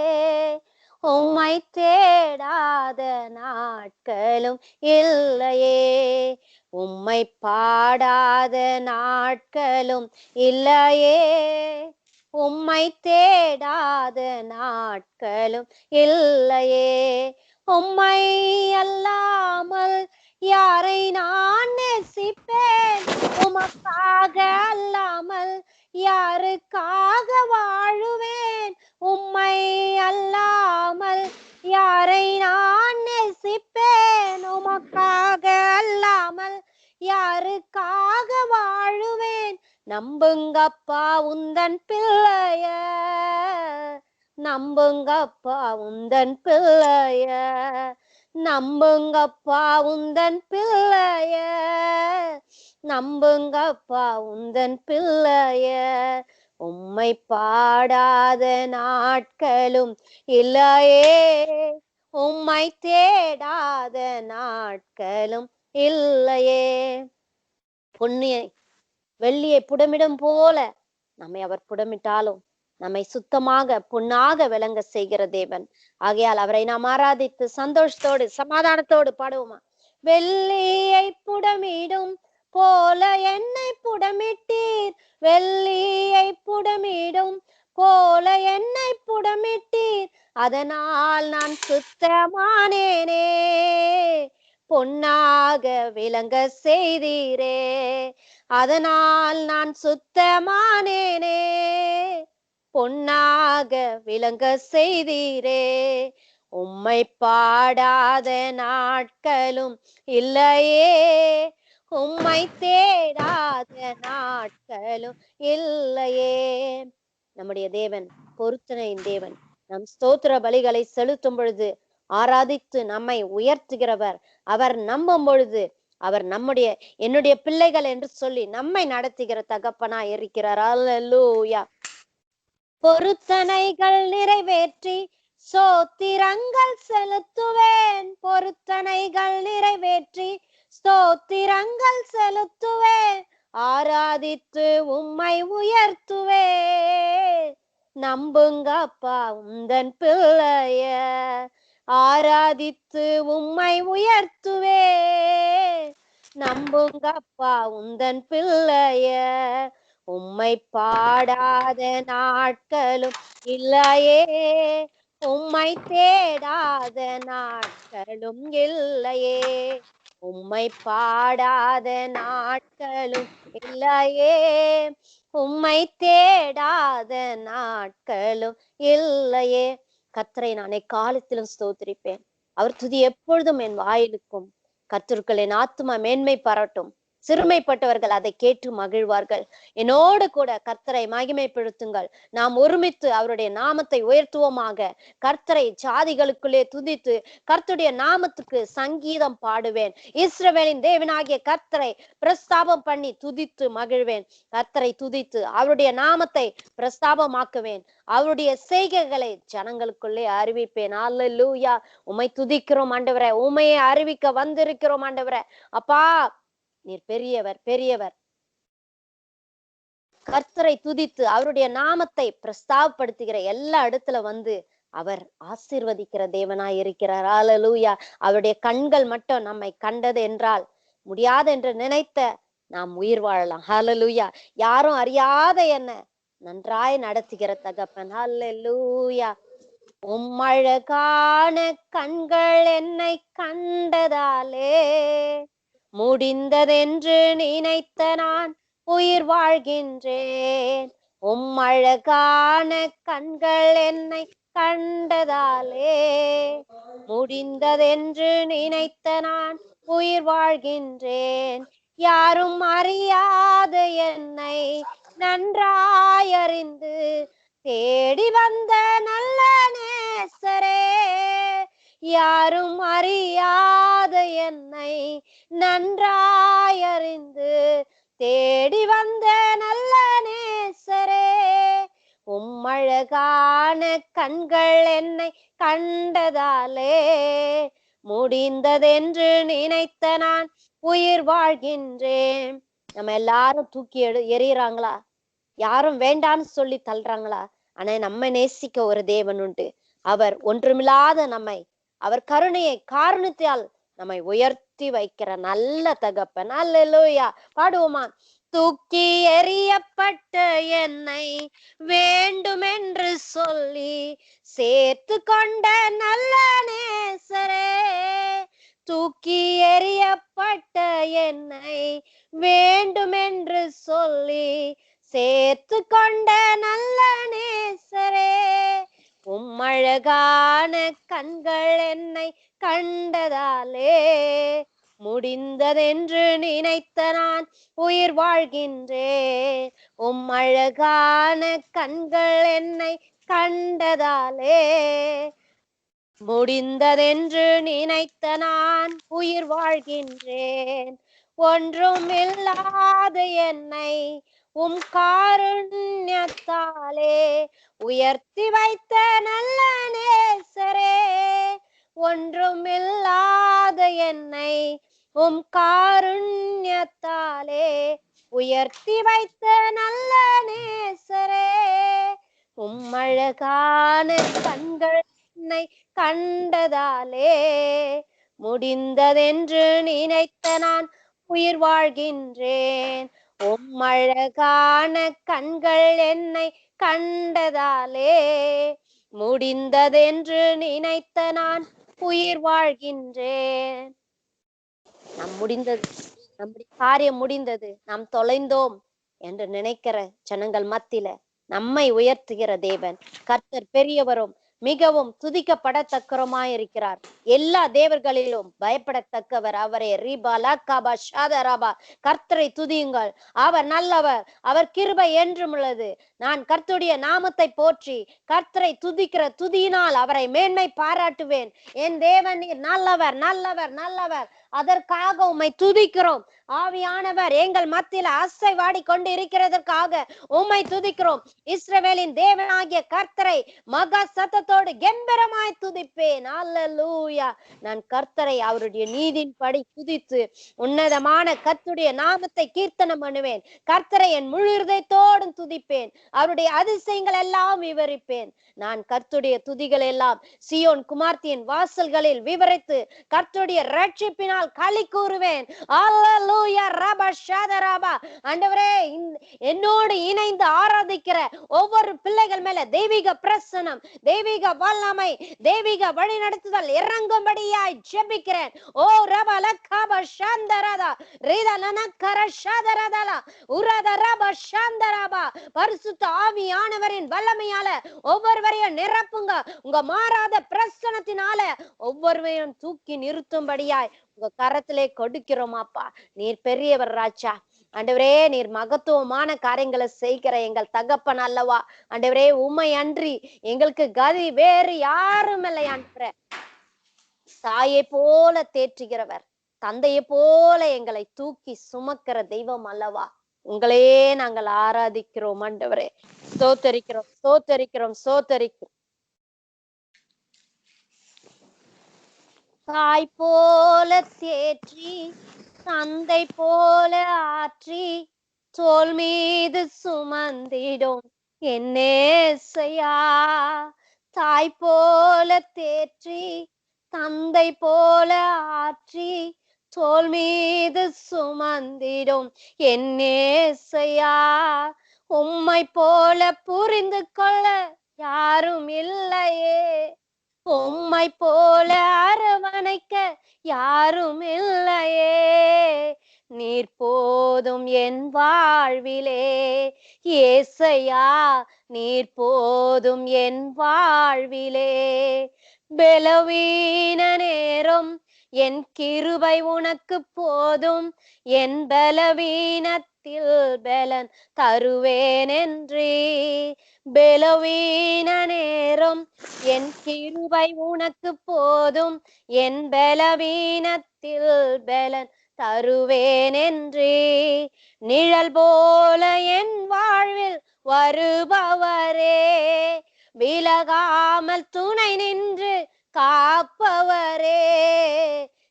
உம்மை தேடாத நாட்களும் இல்லையே, உம்மை பாடாத நாட்களும் இல்லையே, உம்மை தேடாத நாட்களும் இல்லையே, உம்மை அல்லாமல் யாரை நான் நேசிப்பேன், உமக்காக அல்லாமல் யாருக்காக வாழுவேன், உம்மை அல்லாமல் யாரை நான் நேசிப்பேன், உமக்காக அல்லாமல் யாருக்காக வாழுவேன். நம்புங்கப்பா உந்தன் பிள்ளைய, நம்புங்கப்பா உந்தன் பிள்ளைய, நம்புங்கப்பா உந்தன் பிள்ளைய, நம்புங்கப்பா உந்தன் பிள்ளைய, உம்மை பாடாத நாட்களும் இல்லையே, உம்மை தேடாத நாட்களும் இல்லையே. பொன்னியை வெள்ளியை புடமிடும் போல நம்மை அவர் புடமிட்டாலும் நம்மை சுத்தமாக பொன்னாக விளங்க செய்கிற தேவன். ஆகையால் அவரை நாம் ஆராதித்து சந்தோஷத்தோடு சமாதானத்தோடு பாடுவோமா. வெள்ளியை புடமிடும் போல என்னை புடமிட்டீர், வெள்ளியை புடமிடும் போல என்னை புடமிட்டீர், அதனால் நான் சுத்தமானேனே, பொன்னாக விளங்க செய்தீரே, அதனால் நான் சுத்தமானேனே, பொன்னாக விளங்க செய்தீரே. உம்மை பாடாத நாட்களும் இல்லையே, உம்மை தேடாத நாட்களும் இல்லையே. நம்முடைய தேவன் பொருத்தனையின் தேவன். நம் ஸ்தோத்திர பலிகளை செலுத்தும் பொழுது ஆராதித்து நம்மை உயர்த்துகிறவர். அவர் நம்பும் பொழுது அவர் என்னுடைய பிள்ளைகள் என்று சொல்லி நம்மை நடத்துகிற தகப்பனா இருக்கிறார். அல்லேலூயா. பொருத்தனைகள் நிறைவேற்றி ஸ்தோத்திரங்கள் செலுத்துவேன், பொருத்தனைகள் நிறைவேற்றி ஸ்தோத்திரங்கள் செலுத்துவேன், ஆராதித்து உம்மை உயர்த்துவேன். நம்புங்கப்பா உந்தன் பிள்ளைய, ஆராதித்து உம்மை உயர்த்துவே. நம்புங்கப்பா உந்தன் பிள்ளைய, உம்மை பாடாத நாட்களும் இல்லையே, உம்மை தேடாத நாட்களும் இல்லையே, உம்மை பாடாத நாட்களும் இல்லையே, உம்மை தேடாத நாட்களும் இல்லையே. கர்த்தரை நான் எக்காலத்திலும் ஸ்தோத்திரிப்பேன். அவர் துதி எப்பொழுதும் என் வாயிலுக்கும். கர்த்தருக்குள் என் ஆத்துமா மேன்மை பாராட்டும். சிறுமைப்பட்டவர்கள் அதை கேட்டு மகிழ்வார்கள். என்னோடு கூட கர்த்தரை மகிமைப்படுத்துங்கள். நாம் ஒருமித்து அவருடைய நாமத்தை உயர்த்துவோமாக. கர்த்தரை ஜாதிகளுக்குள்ளே துதித்து கர்த்தருடைய நாமத்துக்கு சங்கீதம் பாடுவேன். இஸ்ரவேலின் தேவனாகிய கர்த்தரை பிரஸ்தாபம் பண்ணி துதித்து மகிழ்வேன். கர்த்தரை துதித்து அவருடைய நாமத்தை பிரஸ்தாபமாக்குவேன். அவருடைய செய்கைகளை ஜனங்களுக்குள்ளே அறிவிப்பேன். அல்லேலூயா. உம்மை துதிக்கிறோம் ஆண்டவரே. உம்மையை அறிவிக்க வந்திருக்கிறோம் ஆண்டவரே. அப்பா, நீர் பெரியவர், பெரியவர். கர்த்தரை துதித்து அவருடைய நாமத்தை பிரஸ்தாபப்படுத்துகிற எல்லா இடத்துல வந்து அவர் ஆசீர்வதிக்கிற தேவனாய் இருக்கிறார். அல்லேலூயா. அவருடைய கண்கள் மட்டும் நம்மை கண்டது என்றால் முடியாது என்று நினைத்த நாம் உயிர் வாழலாம். அல்லேலூயா. யாரும் அறியாத என்ன நன்றாய் நடத்துகிற தகப்பன். அல்லேலூயா. உம்மழகான கண்கள் என்னை கண்டதாலே முடிந்ததென்று நினைத்த நான் உயிர் வாழ்கின்றேன். உம்மழகான கண்கள் என்னை கண்டதாலே முடிந்ததென்று நினைத்த நான் உயிர் வாழ்கின்றேன். யாரும் அறியாத என்னை நன்றாய் அறிந்து தேடி வந்த நல்ல நேசரே, யாரும் அறியாத என்னை நன்றாய் அறிந்து தேடி வந்த நல்ல நேசரே, உம்மழகான கண்கள் என்னை கண்டதாலே முடிந்ததென்று நினைத்த நான் உயிர் வாழ்கின்றேன். நம்ம எல்லாரும் தூக்கி எறியறாங்களா? யாரும் வேண்டான்னு சொல்லி தள்ளுறாங்களா? ஆனா நம்ம நேசிக்க ஒரு தேவன் உண்டு. அவர் ஒன்றுமில்லாத நம்மை அவர் கருணையை காரணத்தால் நம்மை உயர்த்தி வைக்கிற நல்ல தகப்பன். அல்லேலூயா. பாடுவோமா? தூக்கி எறியப்பட்ட என்னை வேண்டுமென்று சொல்லி சேர்த்து கொண்ட நல்ல நேசரே, தூக்கி எறியப்பட்ட என்னை வேண்டுமென்று சொல்லி சேர்த்து கொண்ட நல்ல நேசரே, உம்மழகான கண்கள் என்னை கண்டதாலே முடிந்ததென்று நினைத்த நான் உயிர் வாழ்கின்றேன். உம்மழகான கண்கள் என்னை கண்டதாலே முடிந்ததென்று நினைத்த நான் உயிர் வாழ்கின்றேன். ஒன்றும் இல்லாத என்னை உம் காருண்யத்தாலே உயர்த்தி வைத்த நல்ல நேசரே, ஒன்றும் இல்லாத என்னை உம் காருண்யத்தாலே உயர்த்தி வைத்த நல்ல நேசரே, உம்மழகான கண்கள் என்னை கண்டதாலே முடிந்ததென்று நினைத்த நான் உயிர் வாழ்கின்றேன். உம்மழகான கண்கள் என்னை கண்டதாலே முடிந்ததென்று நினைத்த நான் உயிர் வாழ்கின்றேன். நம்முடைய காரியம் முடிந்தது, நாம் தொலைந்தோம் என்று நினைக்கிற ஜனங்கள் மத்தியில நம்மை உயர்த்துகிற தேவன் கர்த்தர் பெரியவரும் மிகவும் துதிக்கப்படத்தக்கருமாயிருக்கிறார். எல்லா தேவர்களிலும் பயப்படத்தக்கவர் அவரே. ரீபாலா காபா ஷாதராபா. கர்த்தரை துதியுங்கள், அவர் நல்லவர், அவர் கிருபை என்றும் உள்ளது. நான் கர்த்தருடைய நாமத்தை போற்றி கர்த்தரை துதிக்கிற துதியினால் அவரை மேன்மை பாராட்டுவேன். என் தேவன் நல்லவர், நல்லவர், நல்லவர். அதற்காக உம்மை துதிக்கிறோம். ஆவியானவர் எங்கள் மத்தியில அசைவாடி கொண்டு இருக்கிறதற்காக உம்மை துதிக்கிறோம். இஸ்ரவேலின் தேவனாகிய கர்த்தரை மகா சத்தத்தோடு கெம்பீரமாய் துதிப்பேன். அல்லேலூயா. நான் கர்த்தரை அவருடைய நீதியின் படி துதித்து உன்னதமான கர்த்தருடைய நாமத்தை கீர்த்தனம் பண்ணுவேன். கர்த்தரை என் முழு இருதயத்தோடும் துதிப்பேன். அவருடைய அதிசயங்கள் எல்லாம் விவரிப்பேன். நான் கர்த்தருடைய துதிகள் எல்லாம் சீயோன் குமார்த்தியின் வாசல்களில் விவரித்து கர்த்தருடைய ரட்சிப்பினால் களி கூறுவேன். அல்லேலூயா. ரபா ஷாதராபா. ஆண்டவரே, என்னோடு இணைந்து ஆராதிக்கிற ஒவ்வொரு பிள்ளைகள் மேல தெய்வீக பிரசன்னம், தெய்வீக வல்லமை, தெய்வீக வழிநடத்துதல் இறங்கும்படியாய் ஜெபிக்கிறேன். ஓ ரபா லகாபா ஷாந்தரதா ரீதா லனகர ஷாதரதலா உரத ரபா ஷாந்தரபா. பரிசுத்த ஆவியானவரின் வல்லமையால ஒவ்வொருவரையும் நிரப்புங்க. உங்க மாறாத பிரசன்னத்தினால ஒவ்வொருவரையும் தூக்கி நிறுத்தும்படியாய் உங்க கரத்திலே கொடுக்கிறோமாப்பா. நீர் பெரியவர் ராஜா. ஆண்டவரே, நீர் மகத்துவமான காரியங்களை செய்கிற எங்கள் தகப்பன் அல்லவா. ஆண்டவரே, உம்மை அன்றி எங்களுக்கு கதி வேறு யாரும் இல்லை. ஆண்டவரே, தாயை போல தேற்றுகிறவர், தந்தையை போல எங்களை தூக்கி சுமக்கிற தெய்வம் அல்லவா. உங்களையே நாங்கள் ஆராதிக்கிறோம் ஆண்டவரே. ஸ்தோத்தரிக்கிறோம், ஸ்தோத்தரிக்கிறோம், ஸ்தோத்தரிக்கிறோம். தாய் போல தேற்றி, தந்தை போல ஆற்றி, தோள் மீது சுமந்திடும் என்னேசையா. தாய் போல தேற்றி, தந்தை போல ஆற்றி, தோள் மீது சுமந்திடும் என்னேசையா. உம்மை போல புரிந்து கொள்ள யாரும் இல்லையே, உம்மை போல அரவணைக்க யாரும் இல்லையே. நீர் போதும் என் வாழ்விலே ஏசையா, நீர் போதும் என் வாழ்விலே. பலவீன நேரம் என் கிருபை உனக்கு போதும், என் பலவீனத்தில் பலன் தருவேன் என்றே. பலவீன நேரம் என் கிருபை உனக்கு போதும், என் பலவீனத்தில் பலன் தருவேன் என்றே. நிழல் போல என் வாழ்வில் வருபவரே, விலகாமல் துணை நின்று காப்பவரே.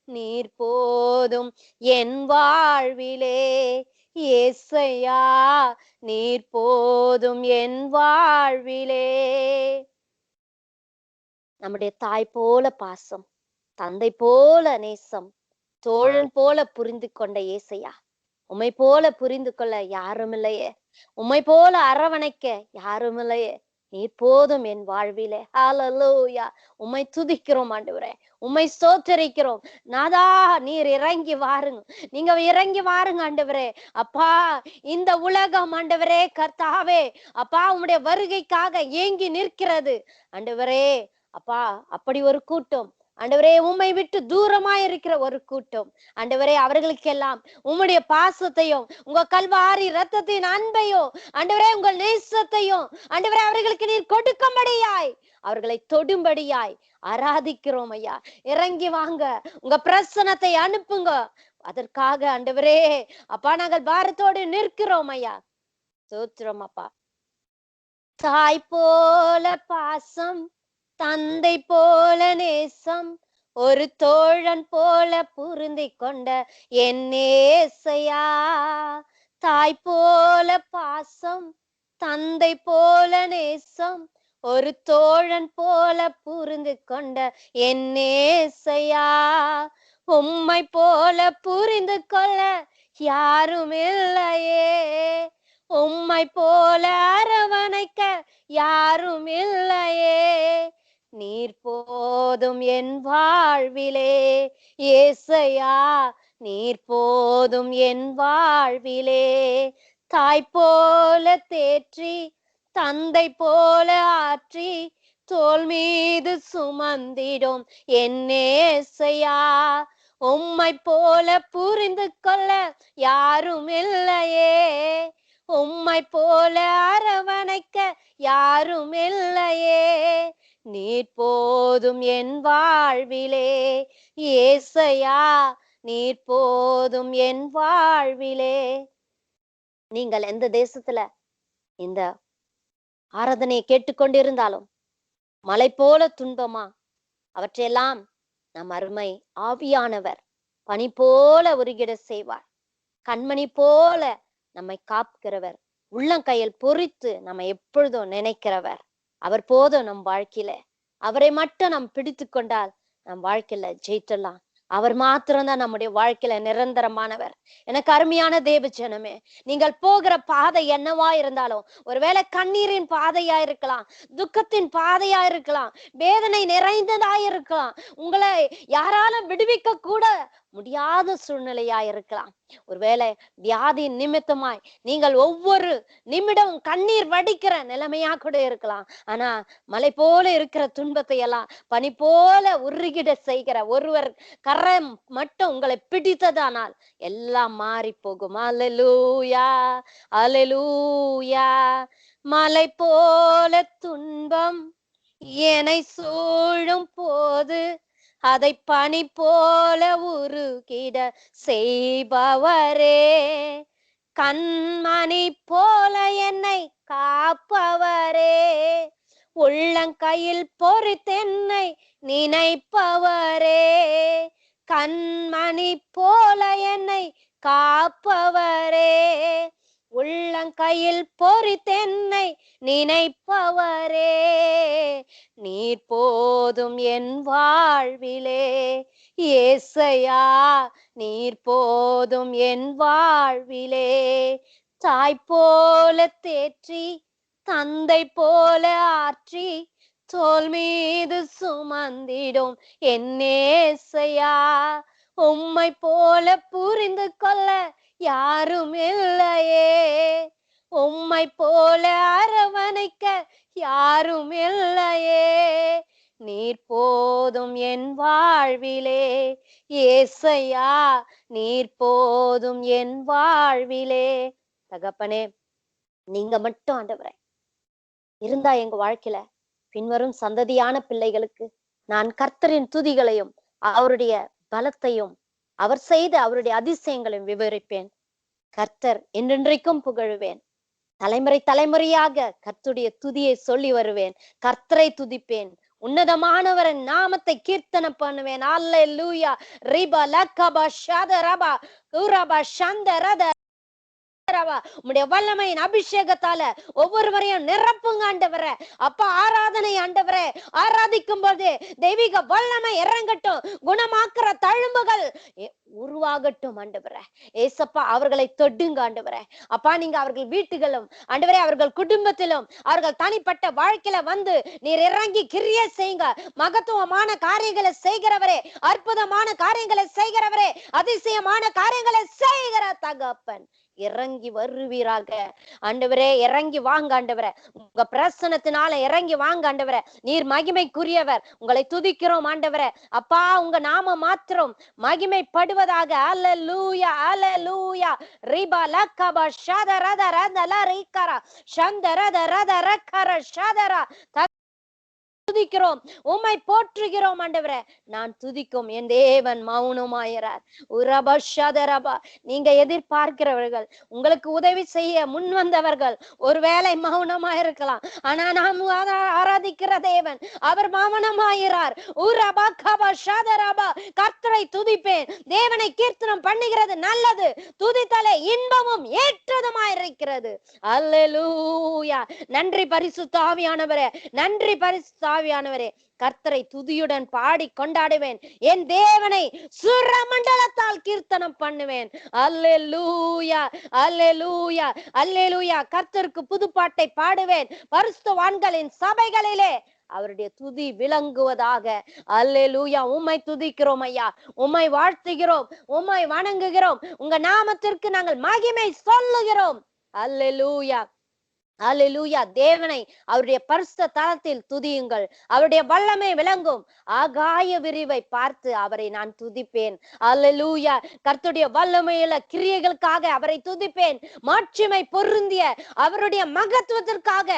நீர் போதும் என் வாழ்விலே ஏசையா, நீர் போதும் என் வாழ்விலே. நம்முடைய தாய் போல பாசம், தந்தை போல நேசம், தோழன் போல புரிந்து கொண்ட ஏசையா, உம்மை போல புரிந்து கொள்ள யாரும் இல்லையே, உம்மை போல அரவணைக்க யாரும் இல்லையே. நீர் போதும் என் வாழ்விலே. ஹல்லேலூயா. உம்மை துதிக்கிறோம் ஆண்டவரே, உம்மை ஸ்தோத்திரிக்கிறோம். நாதா, நீர் இறங்கி வாருங்க, நீங்க இறங்கி வாருங்க ஆண்டவரே. அப்பா, இந்த உலகம் ஆண்டவரே கர்த்தாவே, அப்பா உம்முடைய வருகைக்காக ஏங்கி நிற்கிறது ஆண்டவரே. அப்பா, அப்படி ஒரு கூட்டம் ஆண்டவரே, உம்மை விட்டு தூரமா இருக்கிற ஒரு கூட்டம் ஆண்டவரே, அவர்களுக்கெல்லாம் உம்முடைய பாசத்தையும் உங்க கல்வாரி ரத்தத்தின் அன்பையும் ஆண்டவரே, உங்கள் நேசத்தையும் ஆண்டவரே அவர்களுக்கு நீர் கொடுக்கும்படியாய், அவர்களை தொடும்படியாய் ஆராதிக்கிறோம் ஐயா. இறங்கி வாங்க, உங்க பிரசனத்தை அனுப்புங்க. அதற்காக ஆண்டவரே அப்பா நாங்கள் பாரத்தோடு நிற்கிறோம் ஐயா. சோத்திரம் அப்பா. தாய் போல பாசம், தந்தை போல நேசம், ஒரு தோழன் போல புரிந்து கொண்ட என் ஏசையா. தாய் போல பாசம், தந்தை போல நேசம், ஒரு தோழன் போல புரிந்து கொண்ட என் ஏசையா. உம்மை போல புரிந்து கொள்ள யாரும் இல்லையே, உம்மை போல அரவணைக்க யாரும் இல்லையே. நீர் போதும் என் வாழ்விலே ஏசையா, நீர் போதும் என் வாழ்விலே. தாய் போல தேற்றி, தந்தை போல ஆற்றி, தோள் மீது சுமந்திடும் என் ஏசையா. உம்மை போல புரிந்து கொள்ள யாரும் இல்லையே, உம்மை போல அரவணைக்க யாரும் இல்லையே. நீர் போதும் என் வாழ்விலே ஏசையா, நீர் போதும் என் வாழ்விலே. நீங்கள் எந்த தேசத்துல இந்த ஆராதனையை கேட்டுக்கொண்டிருந்தாலும், மலை போல துன்பமா அவற்றையெல்லாம் நம் அருமை ஆவியானவர் பனி போல உருகிட செய்வார். கண்மணி போல நம்மை காக்கிறவர், உள்ளங்கையில் பொறித்து நம்ம எப்பொழுதும் நினைக்கிறவர். அவர் போதும் நம் வாழ்க்கையில. அவரை மட்டும் நாம் பிடித்து கொண்டால் நம் வாழ்க்கையில ஜெயித்தலாம். அவர் மாத்திரம்தான் நம்முடைய வாழ்க்கையில நிரந்தரமானவர். எனக்கு அருமையான தேவ ஜனமே, நீங்கள் போகிற பாதை என்னவா இருந்தாலும், ஒருவேளை கண்ணீரின் பாதையா இருக்கலாம், துக்கத்தின் பாதையா இருக்கலாம், வேதனை நிறைந்ததா இருக்கலாம், உங்களை யாராலும் விடுவிக்க கூட முடியாத சூழ்நிலையா இருக்கலாம். ஒருவேளை வியாதியின் நிமித்தமாய் நீங்கள் ஒவ்வொரு நிமிடம் கண்ணீர் வடிக்கிற நிலைமையா கூட இருக்கலாம். ஆனா மலை போல இருக்கிற துன்பத்தை எல்லாம் பனி போல உருகிட செய்கிற ஒருவர் கரம் மட்டும் உங்களை பிடித்ததானால் எல்லாம் மாறி போகும். அல்லேலூயா, அல்லேலூயா. மலை போல துன்பம் என்னை சூழும் போது அதை பனி போல உருகிட செய்பவரே, கண்மணி போல என்னை காப்பவரே, உள்ளங்கையில் பொறித்தென்னை நினைப்பவரே, கண்மணி போல என்னை காப்பவரே, உள்ளங்கையில் பொறித்தென்னை நினைப்பவரே, நீர் போதும் என் வாழ்விலே ஏசையா, நீர் போதும் என் வாழ்விலே. தாய் போல தேற்றி தந்தை போல ஆற்றி தோள் மீது சுமந்திடும் என் ஏசையா, உம்மை போல புரிந்து கொள்ள யாரும் இல்லையே, உம்மை போல அரவணைக்க யாரும் இல்லையே, நீர் போதும் என் வாழ்விலே ஏசையா, நீர் போதும் என் வாழ்விலே. தகப்பனே, நீங்க மட்டும் ஆண்டவரே இருந்தா எங்க வாழ்க்கையில பின்வரும் சந்ததியான பிள்ளைகளுக்கு நான் கர்த்தரின் துதிகளையும் அவருடைய பலத்தையும் அவர் செய்த அவருடைய அதிசயங்களையும் விவரிப்பேன். கர்த்தர் என்றென்றைக்கும் புகழுவேன். தலைமுறை தலைமுறையாக கர்த்தருடைய துதியை சொல்லி வருவேன். கர்த்தரை துதிப்பேன். உன்னதமானவரின் நாமத்தை கீர்த்தனம் பண்ணுவேன். அல்லேலூயா. ரிபா லக்கபா ஷதரபா குரபா ஷந்தரத. உம்முடைய வல்லமையின் அபிஷேகத்தால ஒவ்வொருவரையும் நிரப்புங்க ஆண்டவரே. அப்பா, ஆராதனை ஆண்டவரே, ஆராதிக்கும் போது தெய்வீக வல்லமை இறங்கட்டும். குணமாக்குற தழும்புகள் உருவாகட்டும் ஆண்டவரே. ஏசப்பா, அவர்களை தொடுங்க ஆண்டவரே. அப்பா, நீங்க அவர்கள் வீட்டுகளும் ஆண்டவரே, அவர்கள் குடும்பத்திலும் அவர்கள் தனிப்பட்ட வாழ்க்கையில வந்து நீர் இறங்கி கிரியை செய்யுங்க. மகத்துவமான காரியங்களை செய்கிறவரே, அற்புதமான காரியங்களை செய்கிறவரே, அதிசயமான காரியங்களை செய்கிற தகப்பன் இறங்கி வருவீராக ஆண்டவரே. இறங்கி வாங்க ஆண்டவரே. உங்க பிரசன்னத்தினால இறங்கி வாங்க ஆண்டவரே. நீர் மகிமைக்குரியவர். உங்களை துதிக்கிறோம் ஆண்டவரே. அப்பா, உங்க நாம மாத்திரம் மகிமைப்படுவதாக. அல்லேலூயா, அல்லேலூயா. ரிபா லக்கபா ஷதரத ரதல ரிகரா ஷந்தரத ரத ரக்கர ஷதரா. துதிக்கிறோம், உம்மை போற்றுகிறோம் ஆண்டவரே. நான் துதிக்கும் என் தேவன் மௌனமாயிரார். உரபா ஷதரபா. நீங்க எதிர்பார்க்கிறவர்கள், உங்களுக்கு உதவி செய்ய முன் வந்தவர்கள் ஒருவேளை மௌனமாயிருக்கலாம். ஆனா நாம் ஆராதிக்கிற தேவன் அவர் மௌனமாயிரார். உரபா கபா ஷதரபா. கர்த்தரை துதிப்பேன். தேவனை கீர்த்தனம் பண்ணுகிறது நல்லது. துதித்தலே இன்பமும் ஏற்றதுமாயிருக்கிறது. அல்லேலூயா. நன்றி பரிசுத்த ஆவியானவரே, நன்றி பரிசுத்த ஆவியானவரே. கர்த்தரை துதியுடன் பாடி கொண்டாடுவேன். என் தேவனை சுரமண்டலத்தால் கீர்த்தனம் பண்ணுவேன். அல்லேலூயா, அல்லேலூயா, அல்லேலூயா. கர்த்தருக்கு புதுப்பாட்டை பாடுவேன். பரிசுத்தவான்களின் சபைகளிலே அவருடைய துதி விளங்குவதாக. அல்லேலூயா. உம்மை துதிக்கிறோம் ஐயா, உம்மை வாழ்த்துகிறோம், உம்மை வணங்குகிறோம். உங்க நாமத்திற்கு நாங்கள் மகிமை சொல்லுகிறோம். அல்லேலூயா, அல்லேலூயா. தேவனை அவருடைய பரிசுத்த தலத்தில் துதியுங்கள். அவருடைய வல்லமை விளங்கும். ஆகாய விரிவை பார்த்து அவரை நான் துதிப்பேன். அல்லேலூயா. கர்த்தருடைய வல்லமையில கிரியைகளுக்காக அவரை துதிப்பேன். மாட்சிமை பொருந்திய அவருடைய மகத்துவத்திற்காக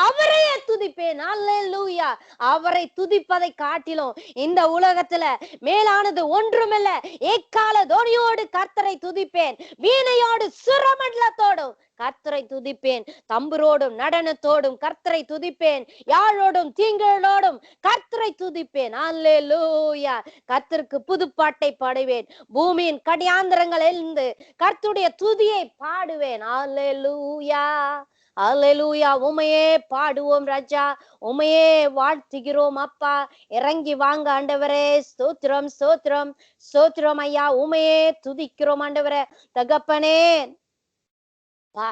அவரையே துதிப்பேன். அல்லேலூயா. அவரை துதிப்பதை காட்டிலும் இந்த உலகத்துல மேலானது ஒன்றுமில்ல. எக்கால தோனியோடு கர்த்தரை துதிப்பேன். வீணையோடு சுரமண்டலத்தோடும் கர்த்தரை துதிப்பேன். தம்புரோடும் நடனத்தோடும் கர்த்தரை துதிப்பேன். யாழோடும் தீங்களோடும் கர்த்தரை துதிப்பேன். அல்லேலூயா. கர்த்தருக்கு புதுப்பாட்டை பாடுவேன். பூமியின் கடியாந்திரங்களிலிருந்து கர்த்தருடைய துதியை பாடுவேன். அல்லேலூயா, அல்லேலூயா. உமையே பாடுவோம் ராஜா, உமையே வாழ்த்துகிறோம் அப்பா. இறங்கி வாங்க ஆண்டவரே. ஸ்தோத்திரம், ஸ்தோத்திரம், ஸ்தோத்திரம் ஐயா. உமையே துதிக்கிறோம் ஆண்டவரே. தகப்பனே, அப்பா,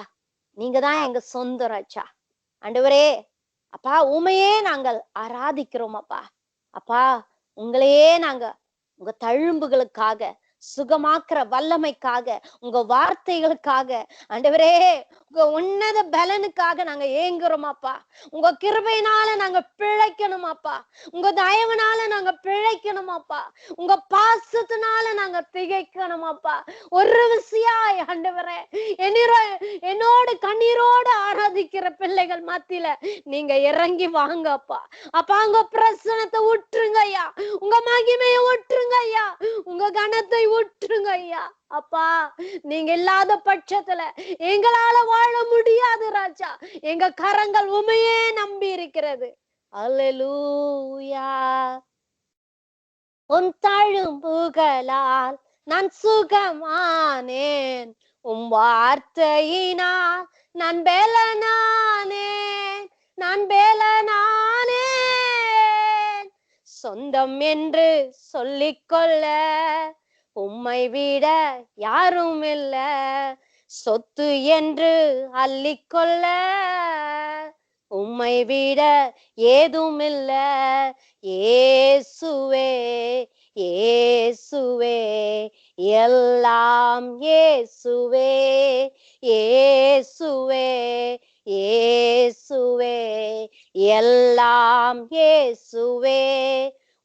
நீங்க தான் எங்க சொந்த ராஜா ஆண்டவரே. அப்பா, உமையே நாங்கள் ஆராதிக்கிறோம் அப்பா. அப்பா, உங்களையே நாங்க உங்க தழும்புகளுக்காக சுகமாக்குற வல்லமைக்காக, உங்க வார்த்தைகளுக்காக ஆண்டவரே, உங்க உன்னத பலனுக்காக நாங்க ஏங்குறோமாப்பா. உங்க கிருபையினால நாங்க பிழைக்கணுமாப்பா. உங்க தயவுனால நாங்க பிழைக்கணுமாப்பா. உங்க பாசத்தினால நாங்க திகைக்கணுமாப்பா. ஒரு விசியாய் ஆண்டவரே, என்னோடு கண்ணீரோடு ஆராதிக்கிற பிள்ளைகள் மத்தியில நீங்க இறங்கி வாங்க அப்பா. அப்பா உங்க பிரசனத்தை விட்டுருங்க ஐயா, உங்க மகிமையை விட்டுருங்க ஐயா, உங்க கனத்தை விட்டுருங்க ஐயா. அப்பா நீங்க இல்லாத பட்சத்துல எங்களால வாழ முடியாது ராஜா. எங்க கரங்கள் உமையே நம்பி இருக்கிறது. அல்லேலூயா. உன் தழும்புகளால் நான் சுகமானேன், உம் வார்த்தையினால் நான் பெலனானேன், நான் பெலனானேன். சொந்தம் என்று சொல்லிக்கொள்ள உம்மை விட யாரும் இல்ல, சொத்து என்று அள்ளிக்கொள்ள உம்மை விட ஏதும் இல்ல. இயேசுவே இயேசுவே எல்லாம் இயேசுவே இயேசுவே இயேசுவே எல்லாம் இயேசுவே.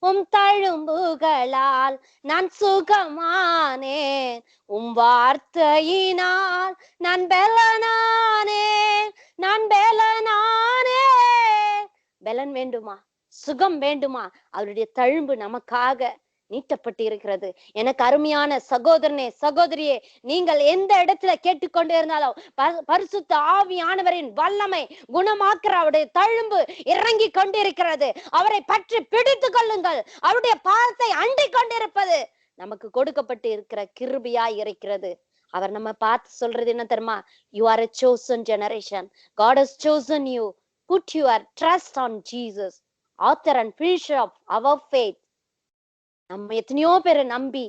உம் தழும்புகளால் நான் சுகமானேன், உம் வார்த்தையினால் நான் பெலனானேன், நான் பெலனானேன். பெலன் வேண்டுமா? சுகம் வேண்டுமா? அவருடைய தழும்பு நமக்காக நீட்டப்பட்டு இருக்கிறது. எனக்கு அருமையான சகோதரனே சகோதரியே, நீங்கள் எந்த இடத்துல கேட்டுக்கொண்டு இருந்தாலும் பரிசுத்த ஆவியானவரின் வல்லமை குணமாக்குற அவருடைய தழும்பு இறங்கி கொண்டிருக்கிறது. அவரை பற்றி பிடித்து கொள்ளுங்கள். அவருடைய பாதத்தை அண்டிக் கொண்டிருப்பது நமக்கு கொடுக்கப்பட்டு இருக்கிற கிருபையாய் இருக்கிறது. அவர் நம்ம பார்த்து சொல்றது என்ன தெரியுமா? You are a chosen generation. God has chosen you. Put your trust on Jesus, author and finisher of our faith. நம்ம எத்தனையோ பேரை நம்பி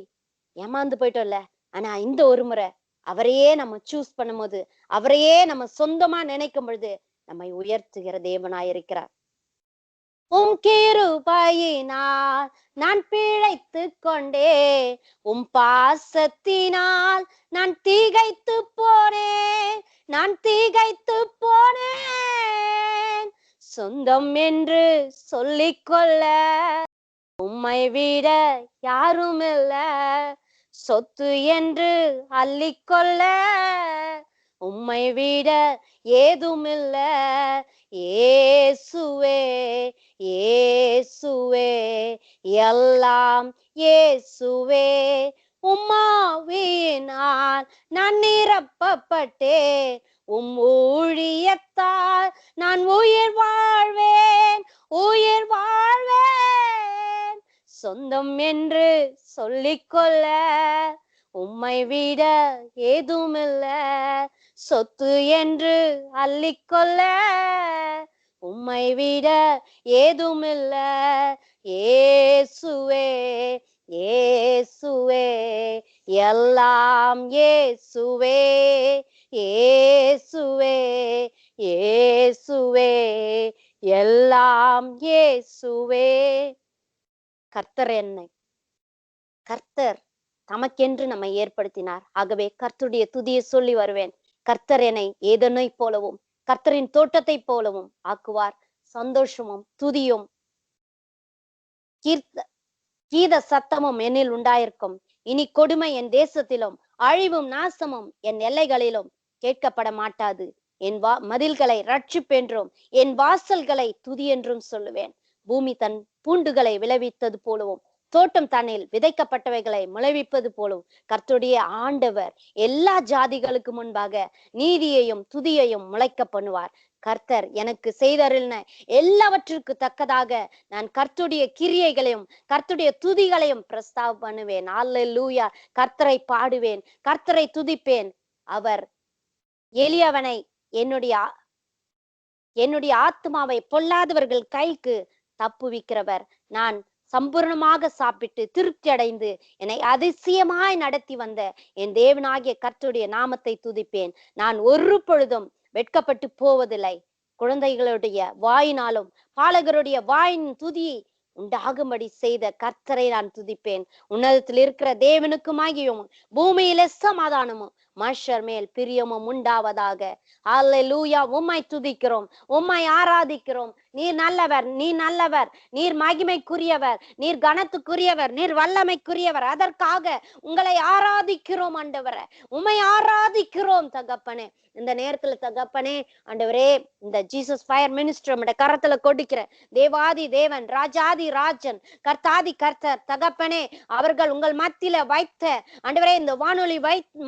ஏமாந்து போயிட்டோம்ல. ஆனா இந்த ஒரு முறை அவரையே நம்ம சூஸ் பண்ணும்போது, அவரையே நம்ம சொந்தமா நினைக்கும் பொழுது நம்மை உயர்த்துகிற தேவனாய் இருக்கிறார். உம் கிருபையினால் நான் பிழைத்து கொண்டே, உம் பாசத்தினால் நான் திகைத்து போனேன், நான் திகைத்து போனேன். சொந்தம் என்று சொல்லிக்கொள்ள உம்மை விட யாரும் இல்ல, சொத்து என்று அள்ளிக்கொள்ள உம்மை விட ஏதும் இல்ல. இயேசுவே இயேசுவே எல்லாம் இயேசுவே. உம்மாவியினால் நான் நிரப்பப்பட்டே, உம் ஊழியத்தால் நான் உயிர் வாழ்வேன், உயிர் வாழ்வேன். சொந்தம் என்று சொல்லிக்கொள்ள உம்மை விட ஏதும் இல்ல, சொத்து என்று அள்ளிக்கொள்ள உம்மை விட ஏதும் இல்ல. இயேசுவே இயேசுவே எல்லாம் இயேசுவே இயேசுவே இயேசுவே எல்லாம் இயேசுவே. கர்த்தர் கர்த்தர் தமக்கென்று நம்மை ஏற்படுத்தினார். ஆகவே கர்த்தருடைய துதியை சொல்லி வருவேன். கர்த்தர் என்னை ஏதனை போலவும் கர்த்தரின் தோட்டத்தை போலவும் ஆக்குவார். சந்தோஷமும் துதியும் கீத சத்தமும் என்னில் உண்டாயிருக்கும். இனி கொடுமை என் தேசத்திலும் அழிவும் நாசமும் என் எல்லைகளிலும் கேட்கப்பட மாட்டாது. என் மதில்களை ரட்சிப்பென்றும் என் வாசல்களை துதி என்றும் சொல்லுவேன். பூமி தன் பூண்டுகளை விளைவித்தது போலவும் தோட்டம் தன்னில் விதைக்கப்பட்டவைகளை முளைவிப்பது போலவும் கர்த்தருடைய ஆண்டவர் எல்லா ஜாதிகளுக்கு முன்பாக நீதியையும் துதியையும் முளைக்க பண்ணுவார். கர்த்தர் எனக்கு செய்தருளின எல்லாவற்றிற்கு தக்கதாக நான் கர்த்தருடைய கிரியைகளையும் கர்த்தருடைய துதிகளையும் பிரஸ்தாவ பண்ணுவேன். அல்லேலூயா. கர்த்தரை பாடுவேன், கர்த்தரை துதிப்பேன். அவர் எளியவனை என்னுடைய ஆத்மாவை பொல்லாதவர்கள் கைக்கு தப்புவிக்கிறவர். நான் சம்பூர்ணமாக சாப்பிட்டு திருப்தி அடைந்து என்னை அதிசயமாய் நடத்தி வந்த என் தேவனாகிய கர்த்தருடைய நாமத்தை துதிப்பேன். நான் ஒரு பொழுதும் வெட்கப்பட்டு போவதில்லை. குழந்தைகளுடைய வாயினாலும் பாலகருடைய வாயின் துதி உண்டாகும்படி செய்த கர்த்தரை நான் துதிப்பேன். உன்னதத்தில் இருக்கிற தேவனுக்குமாகியும் பூமியில சமாதானமும் மனுஷர் மேல் பிரியமும் உண்டாவதாக. அல்லேலூயா. உம்மை துதிக்கிறோம், உம்மை ஆராதிக்கிறோம். நீர் நல்லவர், நீர் நல்லவர், நீர் மகிமைக்குரியவர், நீர் கனத்துக்குரியவர், நீர் வல்லமைக்குரியவர். அதற்காக உங்களை ஆராதிக்கிறோம் ஆண்டவரே, உம்மை ஆராதிக்கிறோம் தகப்பனே. இந்த நேரத்துல தகப்பனே ஆண்டவரே, இந்த ஜீசஸ் ஃபயர் மினிஸ்டர் உம்முடைய கரத்துல கொடுக்கிற தேவாதி தேவன், ராஜாதி ராஜன், கர்த்தாதி கர்த்தர் தகப்பனே, அவர்கள் உங்கள் மத்தியில வைத்த ஆண்டவரே இந்த வானொலி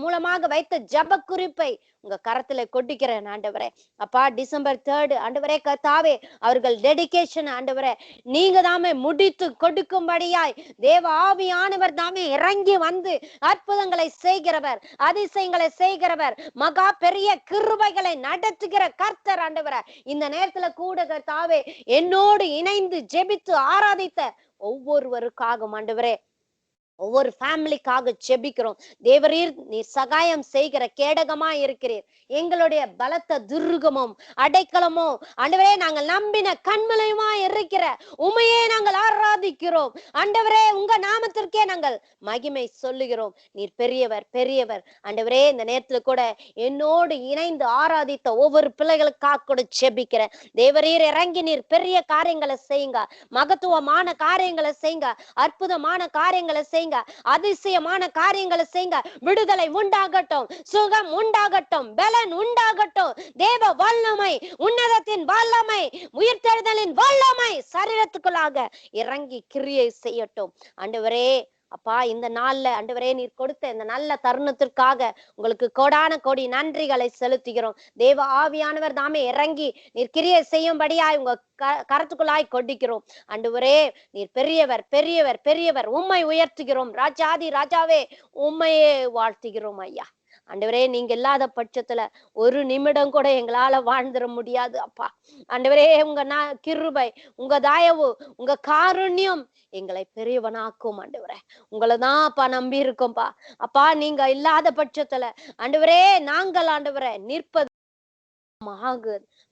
மூலமாக வைத்த ஜப குறிப்பை உங்க கரத்துல கொட்டிக்கிறேன் ஆண்டவரே. அப்பா டிசம்பர் 3 ஆண்டவரே கர்த்தாவே, அவர்கள் டெடிகேஷன் ஆண்டவரே நீங்க தாமே முடித்து கொடுக்கும்படியாய் தேவ ஆவியானவர் தாமே இறங்கி வந்து அற்புதங்களை செய்கிறவர், அதிசயங்களை செய்கிறவர், மகா பெரிய கிருபைகளை நடத்துகிற கர்த்தர் ஆண்டவரே. இந்த நேரத்துல கூட கர்த்தாவே என்னோடு இணைந்து ஜெபித்து ஆராதித்த ஒவ்வொருவருக்காக ஆண்டவரே, ஒவ்வொரு ஃபேமிலிக்காக ஜெபிக்கிறோம். தேவரீர் நீர் சகாயம் செய்கிற கேடகமா இருக்கிறீர், எங்களுடைய பலத்த துர்கமும் அடைக்கலமும் ஆண்டவரே, நாங்கள் நம்பின கண்மலையுமா இருக்கிற உமையே நாங்கள் ஆராதிக்கிறோம் ஆண்டவரே. உங்க நாமத்திற்கே நாங்கள் மகிமை சொல்லுகிறோம். நீர் பெரியவர் பெரியவர் ஆண்டவரே. இந்த நேரத்துல கூட என்னோடு இணைந்து ஆராதித்த ஒவ்வொரு பிள்ளைகளுக்காக கூட ஜெபிக்கிறேன். தேவரீர் இறங்கி நீர் பெரிய காரியங்களை செய்யுங்க, மகத்துவமான காரியங்களை செய்யுங்க, அற்புதமான காரியங்களை செய்யுங்க, அதிசயமான காரியங்களை செய்யுங்க. விடுதலை உண்டாகட்டும், சுகம் உண்டாகட்டும், பலன் உண்டாகட்டும். தேவ வல்லமை, உன்னதத்தின் வல்லமை, உயிர்த்தெழுதலின் வல்லமை சரீரத்துக்குள்ளாக இறங்கி கிரியை செய்யட்டும் ஆண்டவரே. அப்பா இந்த நாள்ல ஆண்டவரே நீர் கொடுத்த இந்த நல்ல தருணத்திற்காக உங்களுக்கு கோடான கோடி நன்றிகளை செலுத்துகிறோம். தேவ ஆவியானவர் தாமே இறங்கி நீர் கிரியை செய்யும்படியாய் உங்க கரத்துக்குள்ளாய் கொடிக்கிறோம் ஆண்டவரே. நீர் பெரியவர் பெரியவர் பெரியவர், உம்மை உயர்த்துகிறோம் ராஜாதி ராஜாவே, உம்மையே வாழ்த்துகிறோம் ஐயா. ஆண்டவரே நீங்க இல்லாத பட்சத்துல ஒரு நிமிடம் கூட எங்களால வாழ்ந்துட முடியாது அப்பா. ஆண்டவரே உங்க கிருபை, உங்க தயவு, உங்க காருண்யம் எங்களை பெரியவனாக்கும் ஆண்டவரே. உங்களைதான் அப்பா நம்பி இருக்கோம்ப்பா. அப்பா நீங்க இல்லாத பட்சத்துல ஆண்டவரே நாங்கள் ஆண்டவரே நிற்பது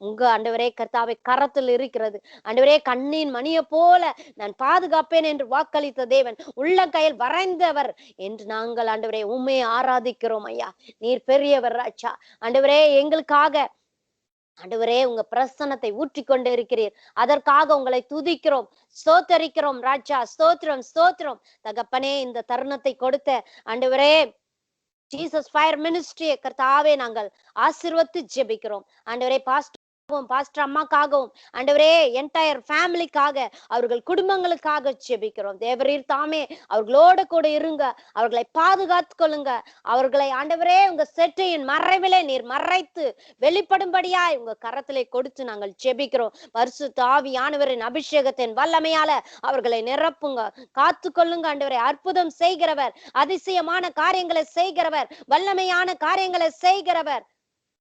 உங்க ஆண்டவரே கர்த்தாவை கரத்தில் இருக்கிறது ஆண்டவரே. கண்ணின் மணியை போல நான் பாதுகாப்பேன் என்று வாக்களித்த தேவன், உள்ள கையில் வரைந்தவர் என்று நாங்கள் ஆண்டவரே உண்மையை ஆராதிக்கிறோம் ஐயா. நீர் பெரியவர் ராஜா ஆண்டவரே. எங்களுக்காக ஆண்டவரே உங்க பிரசன்னத்தை ஊற்றி கொண்டு இருக்கிறீர், அதற்காக உங்களை துதிக்கிறோம், ஸ்தோத்தரிக்கிறோம் ராஜா. ஸ்தோத்திரம் ஸ்தோத்திரம் தகப்பனே. இந்த தருணத்தை கொடுத்த ஆண்டவரே ஜீசஸ் ஃபயர் மினிஸ்ட்ரியை கர்த்தாவே நாங்கள் ஆசீர்வதித்து ஜெபிக்கிறோம் ஆண்டவரே. பாஸ்டர் அம்மாக்காகவும் ஆண்டவரே என்டையர் ஃபேமிலிக்காக, அவர்கள் குடும்பங்களுக்காக ஜெபிக்கிறோம். தேவரீர் தாமே அவர்களோட கூட இருங்க, அவர்களை பாதுகாத்து கொள்ளுங்க. அவர்களை ஆண்டவரே உங்க செட்டையின் மறைவிலே நீர் மறைத்து வெளிப்படும்படியாய் உங்க கரத்திலே கொடுத்து நாங்கள் ஜெபிக்கிறோம். பரிசுத்த ஆவியானவரின் அபிஷேகத்தின் வல்லமையால அவர்களை நிரப்புங்க, காத்து கொள்ளுங்க ஆண்டவரே. அற்புதம் செய்கிறவர், அதிசயமான காரியங்களை செய்கிறவர், வல்லமையான காரியங்களை செய்கிறவர்,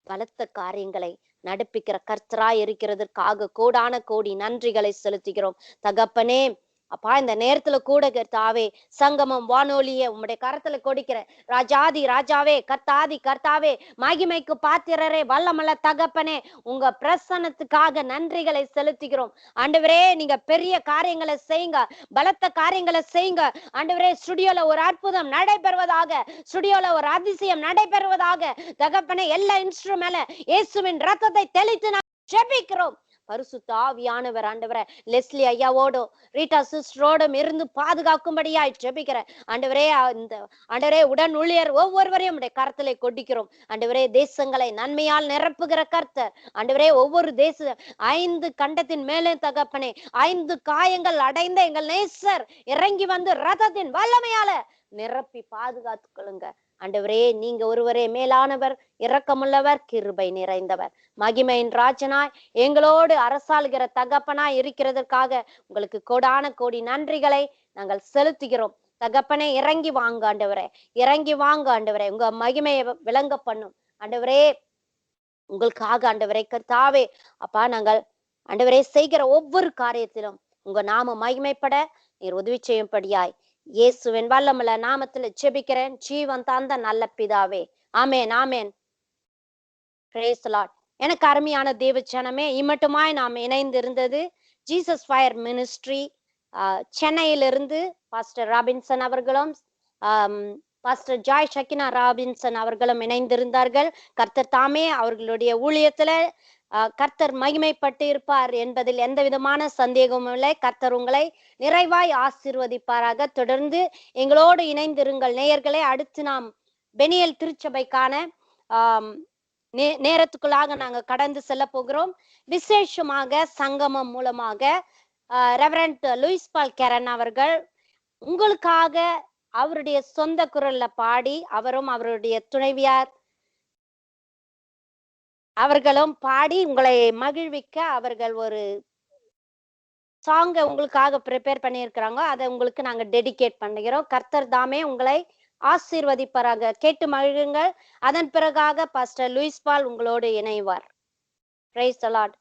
பலத்த காரியங்களை நடப்பிக்கிற கர்த்தராய் இருக்கிறதற்காக கோடான கோடி நன்றிகளை செலுத்துகிறோம் தகப்பனே. அப்பா இந்த நேரத்துல கூட கர்த்தாவே சங்கமம் வானொலிய உம்முடைய கரத்துல கொடுக்கிற ராஜாதி ராஜாவே, கர்த்தாதி கர்த்தாவே, மகிமைக்கு பாத்திரரே, வல்லமல்ல தகப்பனே, உங்க பிரசன்னத்துக்காக நன்றிகளை செலுத்துகிறோம் ஆண்டவரே. நீங்க பெரிய காரியங்களை செய்யுங்க, பலத்த காரியங்களை செய்யுங்க ஆண்டவரே. ஸ்டுடியோல ஒரு அற்புதம் நடைபெறுவதாக, ஸ்டுடியோல ஒரு அதிசயம் நடைபெறுவதாக தகப்பனே. எல்லா இன்ஸ்ட்ருமெண்ட்ல இயேசுவின் ரத்தத்தை தெளித்து நான் ஜெபிக்கிறோம். பரிசுத்த ஆவியானவர் ஆண்டவரே லெஸ்லி ஐயாவோடும் ரீட்டா சிஸ்டரோடும் இருந்து பாதுகாக்கும்படியாய் ஜெபிக்கிறேன் ஆண்டவரே. இந்த ஆண்டவரே உடன் ஊழியர் ஒவ்வொருவரையும் உடைய கரத்திலே கொட்டிக்கிறோம் ஆண்டவரே. தேசங்களை நன்மையால் நிரப்புகிற கர்த்தர் ஆண்டவரே. ஒவ்வொரு தேச 5 கண்டத்தின் மேலே தகப்பனே 5 காயங்கள் அடைந்த எங்கள் நேசர் இறங்கி வந்து ரதத்தின் வல்லமையால நிரப்பி பாதுகாத்து கொள்ளுங்க ஆண்டவரே. நீங்க ஒருவரே மேலானவர், இரக்கமுள்ளவர், கிருபை நிறைந்தவர், மகிமையின் ராஜனாய் எங்களோடு அரசாளுகிற தகப்பனாய் இருக்கிறதற்காக உங்களுக்கு கோடான கோடி நன்றிகளை நாங்கள் செலுத்துகிறோம் தகப்பனே. இறங்கி வாங்க ஆண்டவரே, இறங்கி வாங்க ஆண்டவரே. உங்க மகிமையை விளங்க பண்ணும் ஆண்டவரே. உங்களுக்காக ஆண்டவரே கர்த்தாவே அப்பா நாங்கள் ஆண்டவரே செய்கிற ஒவ்வொரு காரியத்திலும் உங்க நாம மகிமைப்பட நீர் உதவி செய்யும்படியாய் இயேசுவின் வல்லமுள்ள நாமத்துல ஜெபிக்கிறேன் ஜீவன் தந்த நல்ல பிதாவே, ஆமேன் ஆமேன். Praise the Lord. எனக்கு அருமையான தேவ ஜனமே, இம்மட்டுமாய் நாம் இணைந்து இருந்தது ஜீசஸ் ஃபயர் மினிஸ்ட்ரி சென்னையிலிருந்து பாஸ்டர் ராபின்சன் அவர்களும் பாஸ்டர் ஜாய் ஷக்கினா ராபின்சன் அவர்களும் இணைந்திருந்தார்கள். கர்த்தர் தாமே அவர்களுடைய ஊழியத்துல கர்த்தர் மகிமைப்பட்டு இருப்பார் என்பதில் எந்த விதமான சந்தேகமும் இல்லை. கர்த்தர் உங்களை நிறைவாய் ஆசீர்வதிப்பாராக. தொடர்ந்து எங்களோடு இணைந்திருங்கள் நேயர்களே. அடுத்து நாம் பெனியல் திருச்சபைக்கான நேரத்துக்குள்ளாக நாங்க கடந்து செல்ல போகிறோம். விசேஷமாக சங்கமம் மூலமாக ரெவரண்ட் லூயிஸ் பால் கேரன் அவர்கள் உங்களுக்காக அவருடைய சொந்த குரல்ல பாடி, அவரும் அவருடைய துணைவியார் அவர்களும் பாடி உங்களை மகிழ்விக்க அவர்கள் ஒரு சாங்கை உங்களுக்காக ப்ரிப்பேர் பண்ணியிருக்கிறாங்க. அதை உங்களுக்கு நாங்க டெடிகேட் பண்ணுகிறோம். கர்த்தர் தாமே உங்களை ஆசீர்வதிப்பாராக. கேட்டு மகிழுங்கள். அதன் பிறகாக பாஸ்டர் லூயிஸ் பால் உங்களோடு இணைவார். Praise the Lord.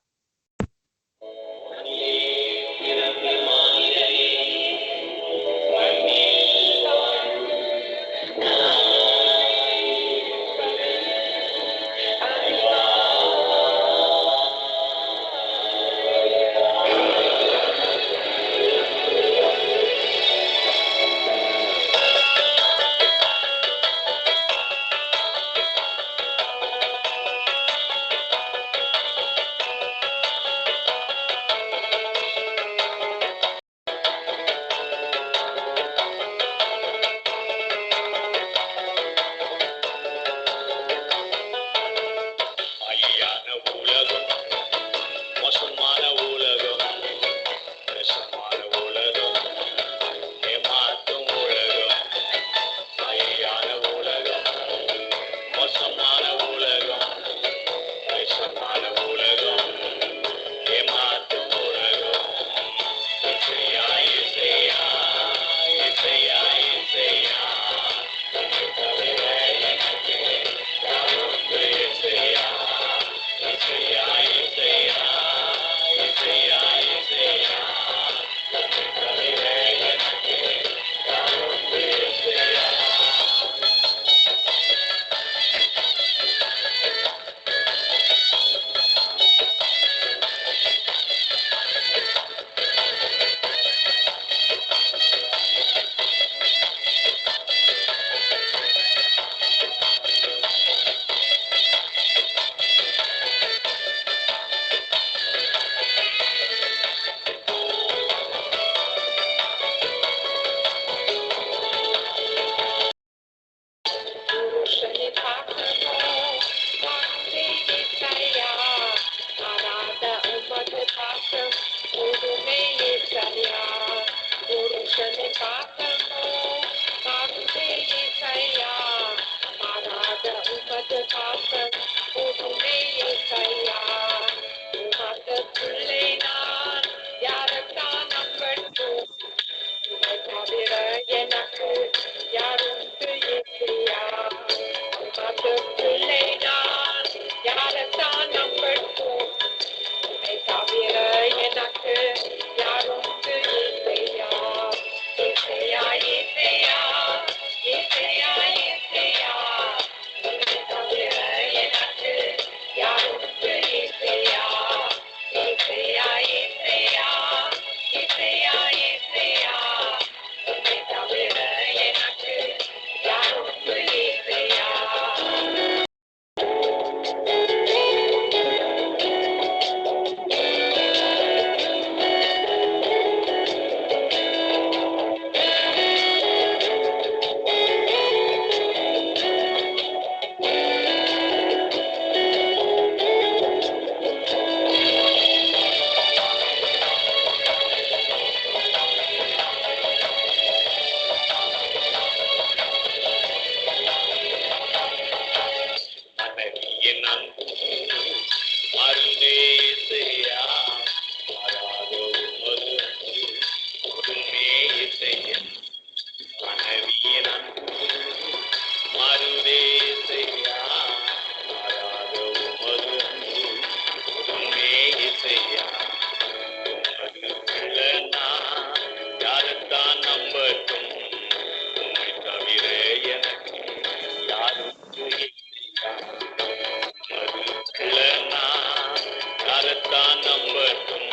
யாரத்தான் நம்பட்டும்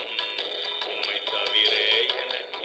உம்மை தவிர எனக்கு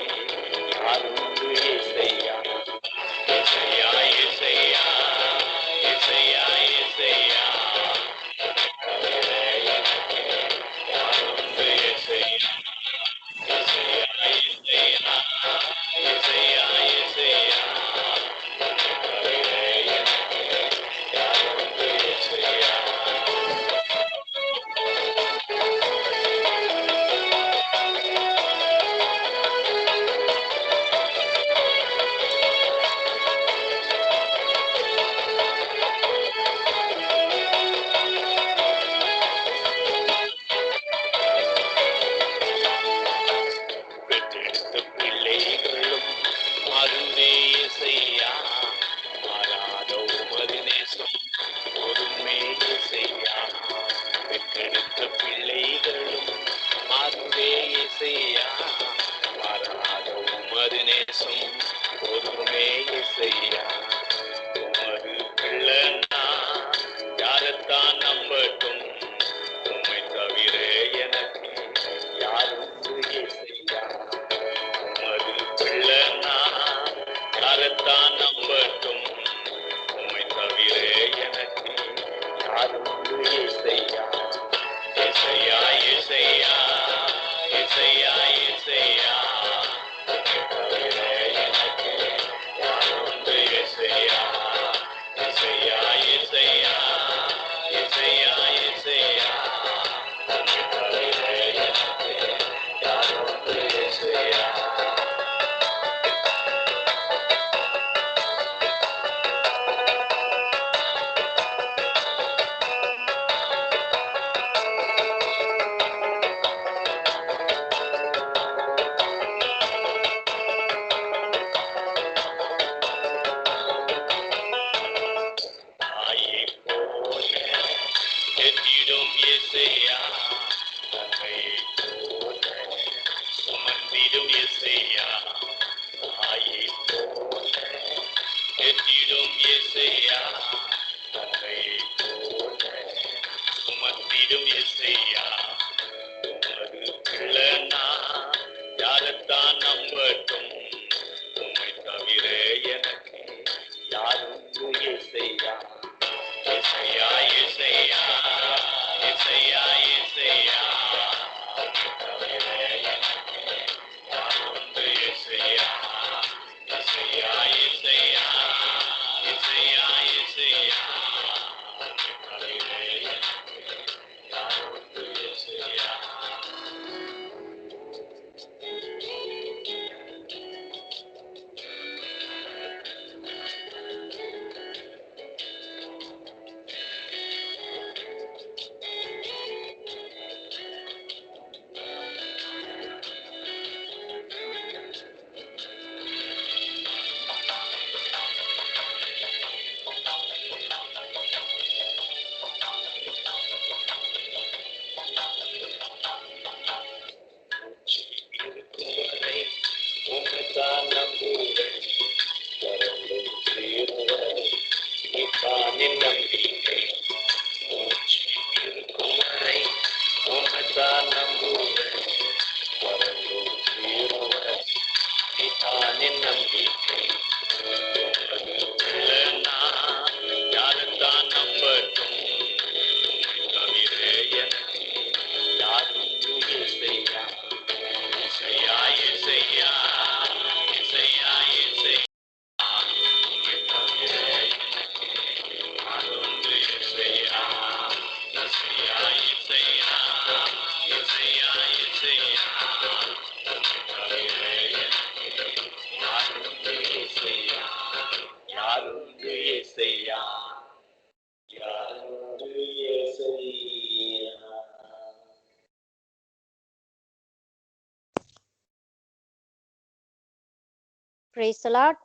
Praise the Lord.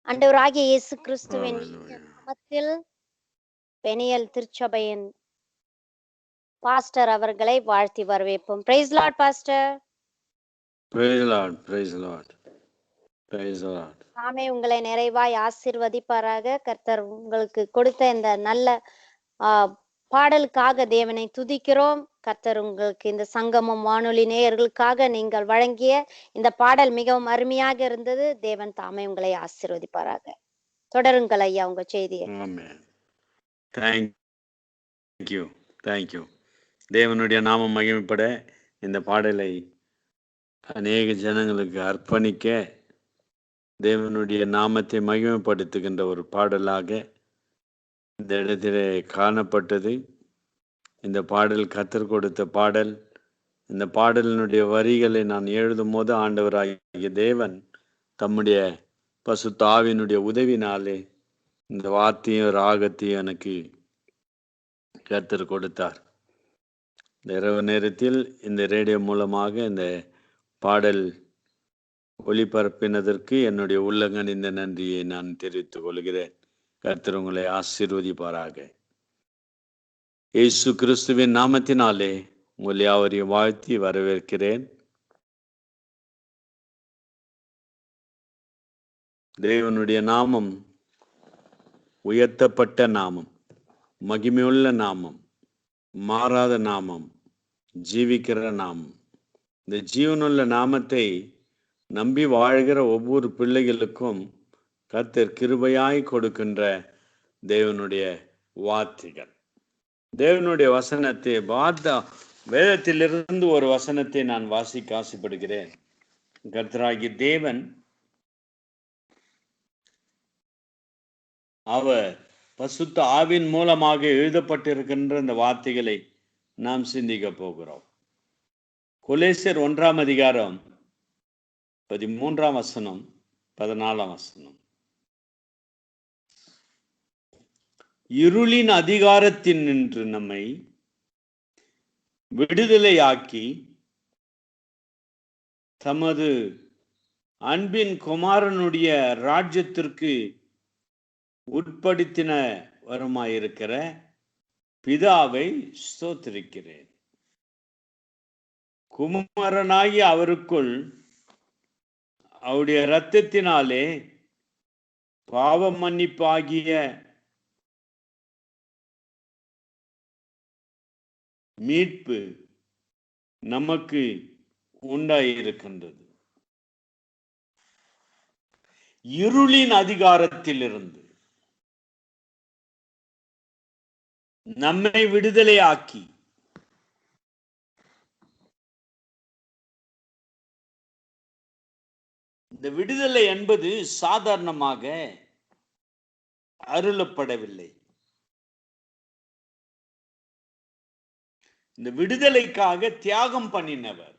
ஆண்டவராகிய இயேசு கிறிஸ்துவின் நாமத்தில் பெனியல் திருச்சபையின் பாஸ்டர் அவர்களை வாழ்த்தி வரவேற்போம். Praise the Lord, Pastor. Praise the Lord, praise the Lord, praise the Lord. நாமே உங்களை நிறைவாய் ஆசீர்வதிப்பாராக. கர்த்தர் உங்களுக்கு கொடுத்த இந்த நல்ல பாடலுக்காக தேவனை துதிக்கிறோம். கர்த்தர் உங்களுக்கு இந்த சங்கமம் வானொலி நேயர்களுக்காக நீங்கள் வழங்கிய இந்த பாடல் மிகவும் அருமையாக இருந்தது. தேவன் தாமே உங்களை ஆசீர்வதிப்பாராக. தொடருங்கள் ஐயா உங்க செய்தியை. தேங்க்யூ. தேவனுடைய நாமம் மகிமைப்பட இந்த பாடலை அநேக ஜனங்களுக்கு அர்ப்பணிக்க தேவனுடைய நாமத்தை மகிமைப்படுத்துகின்ற ஒரு பாடலாக இந்த இடத்திலே காணப்பட்டது. இந்த பாடல் கர்த்தர் கொடுத்த பாடல். இந்த பாடலினுடைய வரிகளை நான் எழுதும் போது ஆண்டவராகிய தேவன் தம்முடைய பசுத்த ஆவியினுடைய உதவினாலே இந்த வார்த்தையும் ராகத்தையும் எனக்கு கர்த்தர் கொடுத்தார். இந்த இரவு நேரத்தில் இந்த ரேடியோ மூலமாக இந்த பாடல் ஒளிபரப்பினதற்கு என்னுடைய உள்ளங்கனிந்த நன்றியை நான் தெரிவித்துக் கொள்கிறேன். கர்த்தர் உங்களை ஆசீர்வதிப்பாராக. இயேசு கிறிஸ்துவின் நாமத்தினாலே உங்களை யாவரையும் வாழ்த்தி வரவேற்கிறேன். தேவனுடைய நாமம் உயர்த்தப்பட்ட நாமம், மகிமையுள்ள நாமம், மாறாத நாமம், ஜீவிக்கிற நாமம். இந்த ஜீவனுள்ள நாமத்தை நம்பி வாழ்கிற ஒவ்வொரு பிள்ளைகளுக்கும் கர்த்தர் கிருபையாய் கொடுக்கின்ற தேவனுடைய வார்த்தைகள். தேவனுடைய வசனத்தை வேதத்திலிருந்து ஒரு வசனத்தை நான் வாசிக்க ஆசைப்படுகிறேன். கர்த்தராகிய தேவன் அவர் பசுத்த ஆவின் மூலமாக எழுதப்பட்டிருக்கின்ற இந்த வார்த்தைகளை நாம் சிந்திக்க போகிறோம். கொலேசியர் 1ஆம் அதிகாரம் 13ஆம் வசனம் 14ஆம் வசனம். இருளின் அதிகாரத்தின் நின்று நம்மை விடுதலையாக்கி தமது அன்பின் குமாரனுடைய ராஜ்யத்திற்கு உட்படுத்தின வருமாயிருக்கிற பிதாவை ஸ்தோத்திரிக்கிறேன். குமாரனாகி அவருக்குள் அவருடைய இரத்தத்தினாலே பாவ மன்னிப்பாகிய மீட்பு நமக்கு உண்டாயிருக்கின்றது. இருளின் அதிகாரத்திலிருந்து நம்மை விடுதலையாக்கி இந்த விடுதலை என்பது சாதாரணமாக அருளப்படவில்லை. இந்த விடுதலைக்காக தியாகம் பண்ணினவர்,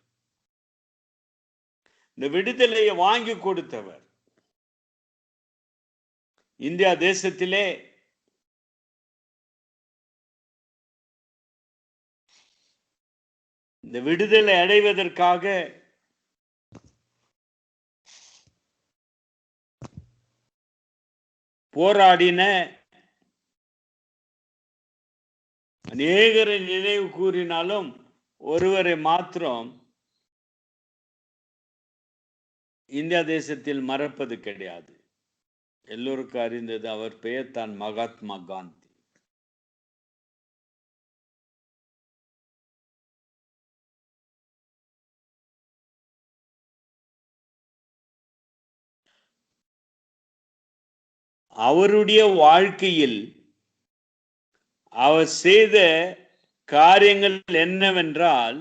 இந்த விடுதலையை வாங்கி கொடுத்தவர். இந்தியா தேசத்திலே இந்த விடுதலை அடைவதற்காக போராடின அநேகரை நினைவு கூறினாலும் ஒருவரை மாத்திரம் இந்தியா தேசத்தில் மறப்பது கிடையாது. எல்லோருக்கும் அறிந்தது. அவர் பெயர் தான் மகாத்மா காந்தி. அவருடைய வாழ்க்கையில் அவர் செய்த காரியங்கள் என்னவென்றால்,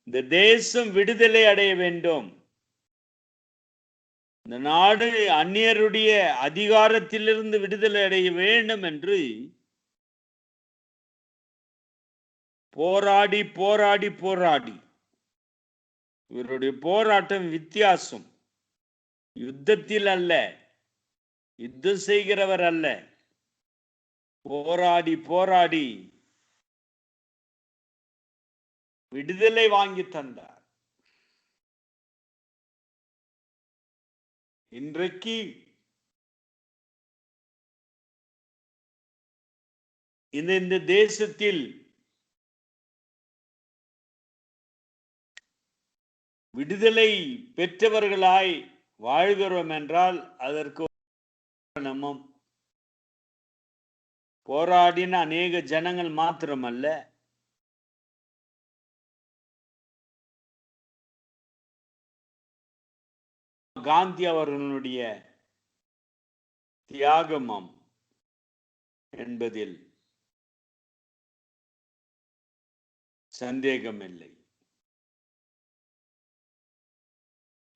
இந்த தேசம் விடுதலை அடைய வேண்டும், இந்த நாடு அந்நியருடைய அதிகாரத்திலிருந்து விடுதலை அடைய வேண்டும் என்று போராடி போராடி போராடி, இவருடைய போராட்டம் வித்தியாசம். யுத்தத்தில் அல்ல, யுத்தம் செய்கிறவர் அல்ல, போராடி போராடி விடுதலை வாங்கி தந்தார். இன்றைக்கு இந்த தேசத்தில் விடுதலை பெற்றவர்களாய் வாழ்கிறோம் என்றால் அதற்கு நம்ம போராடின அநேக ஜனங்கள் மாத்திரமல்ல, காந்தி அவர்களுடைய தியாகமம் என்பதில் சந்தேகமில்லை.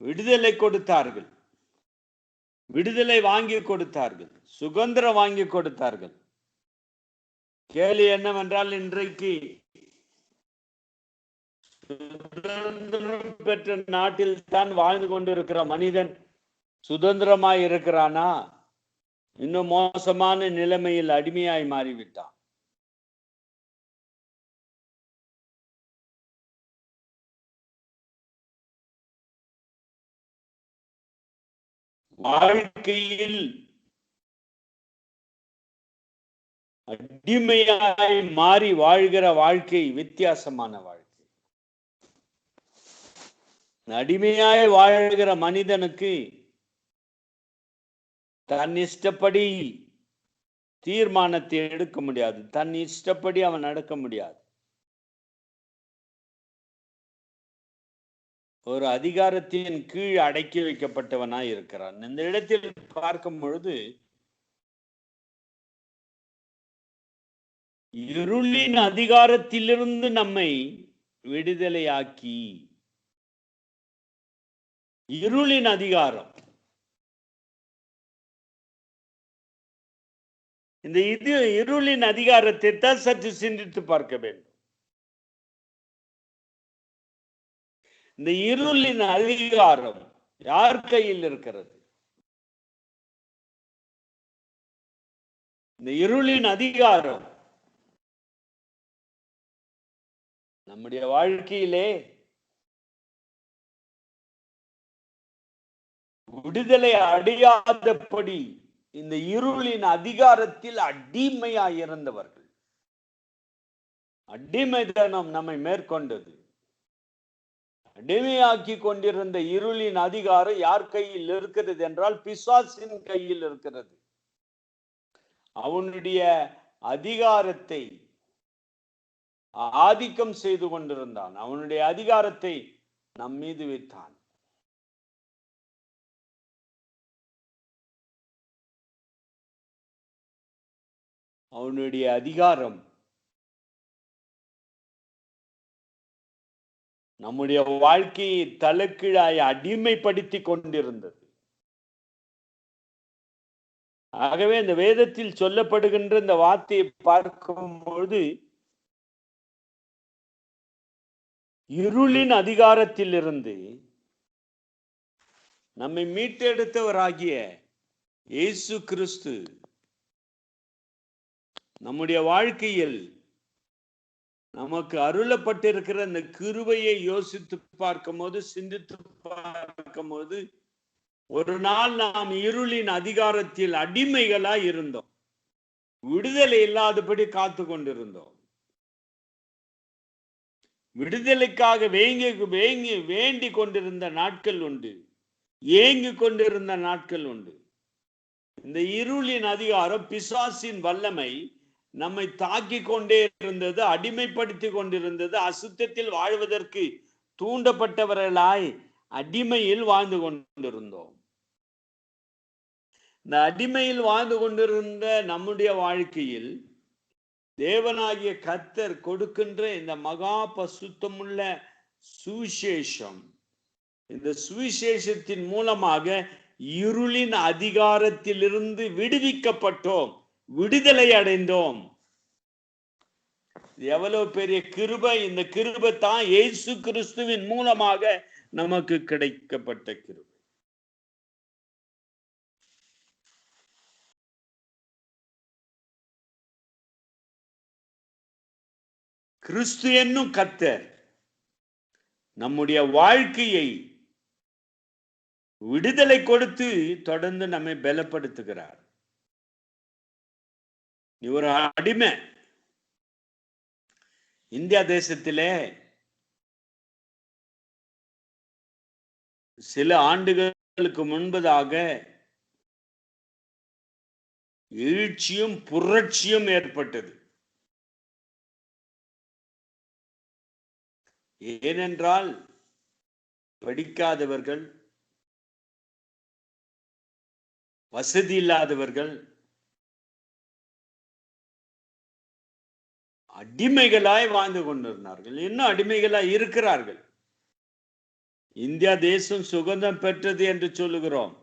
விடுதலை கொடுத்தார்கள், விடுதலை வாங்கி கொடுத்தார்கள், சுதந்திரம் வாங்கி கொடுத்தார்கள். கேள்வி என்னவென்றால், இன்றைக்கு சுதந்திரம் பெற்ற நாட்டில் தான் வாழ்ந்து கொண்டிருக்கிற மனிதன் சுதந்திரமாய் இருக்கிறானா? இன்னும் மோசமான நிலைமையில் அடிமையாய் மாறிவிட்டான். வாழ்க்கையில் அடிமையாய் மாறி வாழ்கிற வாழ்க்கை வித்தியாசமான வாழ்க்கை. அடிமையாய் வாழ்கிற மனிதனுக்கு தன் இஷ்டப்படி தீர்மானத்தை எடுக்க முடியாது, தன் இஷ்டப்படி அவன் நடக்க முடியாது. ஒரு அதிகாரத்தின் கீழ் அடக்கி வைக்கப்பட்டவனாய் இருக்கிறான். இந்த இடத்தில் பார்க்கும் பொழுது இருளின் அதிகாரத்திலிருந்து நம்மை விடுதலையாக்கி, இருளின் அதிகாரம், இந்த இருளின் அதிகாரத்தை தான் சற்று சிந்தித்து பார்க்க வேண்டும். இந்த இருளின் அதிகாரம் யார் கையில் இருக்கிறது? இந்த இருளின் அதிகாரம் நம்முடைய வாழ்க்கையிலே விடுதலை அடையாதபடி இந்த இருளின் அதிகாரத்தில் அடிமையாயிருந்தவர்கள். அடிமைத்தனம் நம்மை மேற்கொண்டது. அடிமையாக்கி கொண்டிருந்த இருளின் அதிகாரம் யார் கையில் இருக்கிறது என்றால் பிசாசின் கையில் இருக்கிறது. அவனுடைய அதிகாரத்தை ஆதிக்கம் செய்து கொண்டிருந்தான். அவனுடைய அதிகாரத்தை நம் மீது வைத்தான். அவனுடைய அதிகாரம் நம்முடைய வாழ்க்கையை தலைகீழாய் அடிமைப்படுத்தி கொண்டிருந்தது. ஆகவே இந்த வேதத்தில் சொல்லப்படுகின்ற இந்த வார்த்தையை பார்க்கும்போது இருளின் அதிகாரத்தில் இருந்து நம்மை மீட்டெடுத்தவராகிய இயேசு கிறிஸ்து நம்முடைய வாழ்க்கையில் நமக்கு அருளப்பட்டிருக்கிற இந்த கிருபையை யோசித்து பார்க்கும் போது, சிந்தித்து பார்க்கும் போது, ஒரு நாள் நாம் இருளின் அதிகாரத்தில் அடிமைகளாய் இருந்தோம். விடுதலை இல்லாதபடி காத்து கொண்டிருந்தோம். விடுதலைக்காக வேண்டி கொண்டிருந்த நாட்கள் உண்டு, ஏங்கி கொண்டிருந்த நாட்கள் உண்டு. இந்த இருளின் அதிகாரம், பிசாசின் வல்லமை நம்மை தாக்கி கொண்டே இருந்தது, அடிமைப்படுத்தி கொண்டிருந்தது. அசுத்தத்தில் வாழ்வதற்கு தூண்டப்பட்டவர்களாய் அடிமையில் வாழ்ந்து கொண்டிருந்தோம். இந்த அடிமையில் வாழ்ந்து கொண்டிருந்த நம்முடைய வாழ்க்கையில் தேவனாகிய கர்த்தர் கொடுக்கின்ற இந்த மகா பசுத்தமுள்ள சுவிசேஷம், இந்த சுவிசேஷத்தின் மூலமாக இருளின் அதிகாரத்திலிருந்து விடுவிக்கப்பட்டோம், விடுதலை அடைந்தோம். எவ்வளவு பெரிய கிருபை! இந்த கிருபை தான் இயேசு கிறிஸ்துவின் மூலமாக நமக்கு கிடைக்கப்பட்ட கிருபை. கிறிஸ்து என்னும் கர்த்தர் நம்முடைய வாழ்க்கையை விடுதலை கொடுத்து தொடர்ந்து நம்மை பலப்படுத்துகிறார். நீ ஒரு அடிமை. இந்தியா தேசத்திலே சில ஆண்டுகளுக்கு முன்பதாக எழுச்சியும் புரட்சியும் ஏற்பட்டது. ஏனென்றால் படிக்காதவர்கள், வசதி இல்லாதவர்கள் அடிமைகளாய் வாழ்ந்து கொண்டிருந்தார்கள். இன்னும் அடிமைகளாய் இருக்கிறார்கள். இந்தியா தேசம் சுதந்திரம் பெற்றது என்று சொல்லுகிறோம்.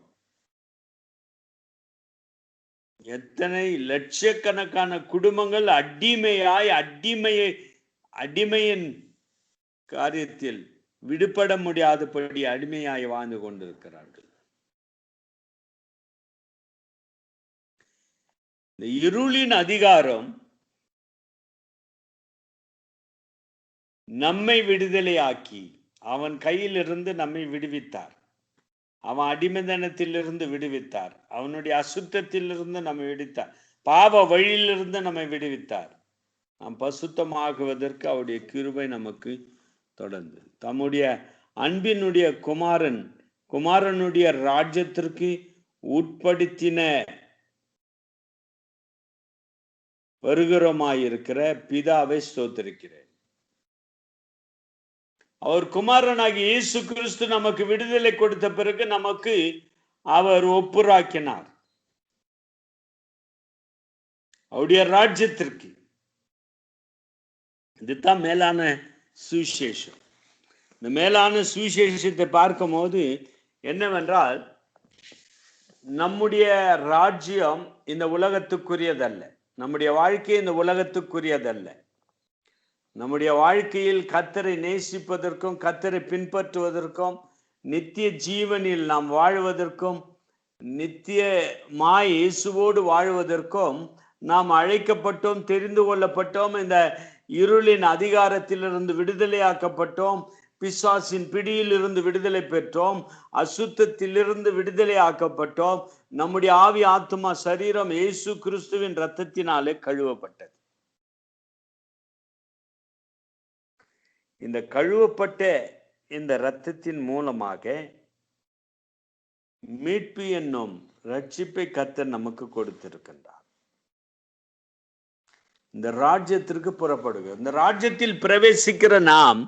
எத்தனை லட்சக்கணக்கான குடும்பங்கள் அடிமையின் காரியத்தில் விடுபட முடியாதபடி அடிமையாய் வாழ்ந்து கொண்டிருக்கிறார்கள். இந்த இருளின் அதிகாரம் நம்மை விடுதலையாக்கி அவன் கையிலிருந்து நம்மை விடுவித்தார். அவன் அடிமைத்தனத்திலிருந்து விடுவித்தார். அவனுடைய அசுத்தத்திலிருந்து நம்மை விடுவித்தார். பாவ வழியிலிருந்து நம்மை விடுவித்தார். நாம் பசுத்தமாகுவதற்கு அவருடைய கிருபை நமக்கு தொடர்ந்து தம்முடைய அன்பினுடைய குமாரனுடைய ராஜ்யத்திற்கு உட்படுத்தின வருகிறோமாயிருக்கிற பிதாவை ஸ்தோத்திரிக்கிறேன். அவர் குமாரனாகி இயேசு கிறிஸ்து நமக்கு விடுதலை கொடுத்த பிறகு நமக்கு அவர் ஒப்புராக்கினார் அவருடைய ராஜ்யத்திற்கு. இதுதான் மேலான சுவிசேஷம். இந்த மேலான சுவிசேஷத்தை பார்க்கும் போது என்னவென்றால், நம்முடைய ராஜ்யம் இந்த உலகத்துக்குரியதல்ல. நம்முடைய வாழ்க்கை இந்த உலகத்துக்குரியதல்ல. நம்முடைய வாழ்க்கையில் கர்த்தரை நேசிப்பதற்கும் கர்த்தரை பின்பற்றுவதற்கும் நித்திய ஜீவனில் நாம் வாழ்வதற்கும் நித்தியமாய் இயேசுவோடு வாழ்வதற்கும் நாம் அழைக்கப்பட்டோம், தெரிந்து கொள்ளப்பட்டோம். இந்த இருளின் அதிகாரத்திலிருந்து விடுதலையாக்கப்பட்டோம். பிசாசின் பிடியில் இருந்து விடுதலை பெற்றோம். அசுத்தத்திலிருந்து விடுதலை ஆக்கப்பட்டோம். நம்முடைய ஆவி, ஆத்துமா, சரீரம் இயேசு கிறிஸ்துவின் இரத்தத்தினாலே கழுவப்பட்டது. இந்த கழுவப்பட்ட இந்த இரத்தத்தின் மூலமாக மீட்பு என்னும் ரட்சிப்பை கர்த்தர் நமக்கு கொடுத்திருக்கின்றார். இந்த ராஜ்யத்திற்கு புறப்படுக. இந்த ராஜ்யத்தில் பிரவேசிக்கிற நாம்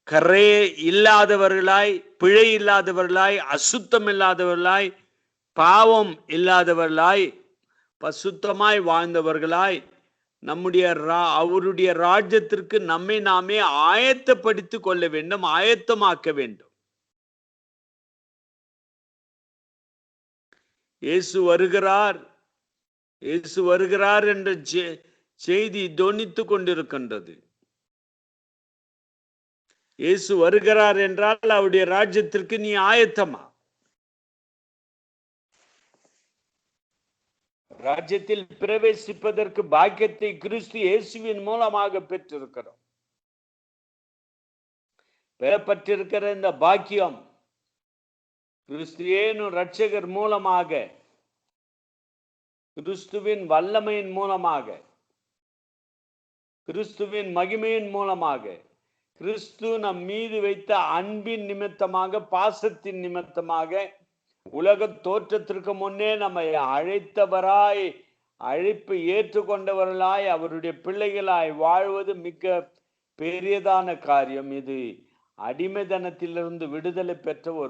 கரை இல்லாதவர்களாய், பிழை இல்லாதவர்களாய், அசுத்தம் இல்லாதவர்களாய், பாவம் இல்லாதவர்களாய், பசுத்தமாய் வாழ்ந்தவர்களாய் அவருடைய ராஜ்யத்திற்கு நம்மை நாமே ஆயத்தப்படுத்திக் கொள்ள வேண்டும், ஆயத்தமாக்க வேண்டும். இயேசு வருகிறார், இயேசு வருகிறார் என்ற செய்தி தொனித்துக் கொண்டிருக்கின்றது. இயேசு வருகிறார் என்றால் அவருடைய ராஜ்யத்திற்கு நீ ஆயத்தமா? ராஜ்யத்தில் பிரவேசிப்பதற்கு பாக்கியத்தை கிறிஸ்து இயேசுவின் மூலமாக பெற்றிருக்கிறோம். பெறப்பட்டிருக்கிற இந்த பாக்கியம் கிறிஸ்து ரட்சகர் மூலமாக, கிறிஸ்துவின் வல்லமையின் மூலமாக, கிறிஸ்துவின் மகிமையின் மூலமாக, கிறிஸ்து நம் மீது வைத்த அன்பின் நிமித்தமாக, பாசத்தின் நிமித்தமாக, உலக தோற்றத்திற்கு முன்னே நம்மை அழைத்தவராய், அழைப்பு ஏற்றுக்கொண்டவர்களாய், அவருடைய பிள்ளைகளாய் வாழ்வது மிக பெரியதான காரியம். இது அடிமைத்தனத்திலிருந்து விடுதலை பெற்ற ஒரு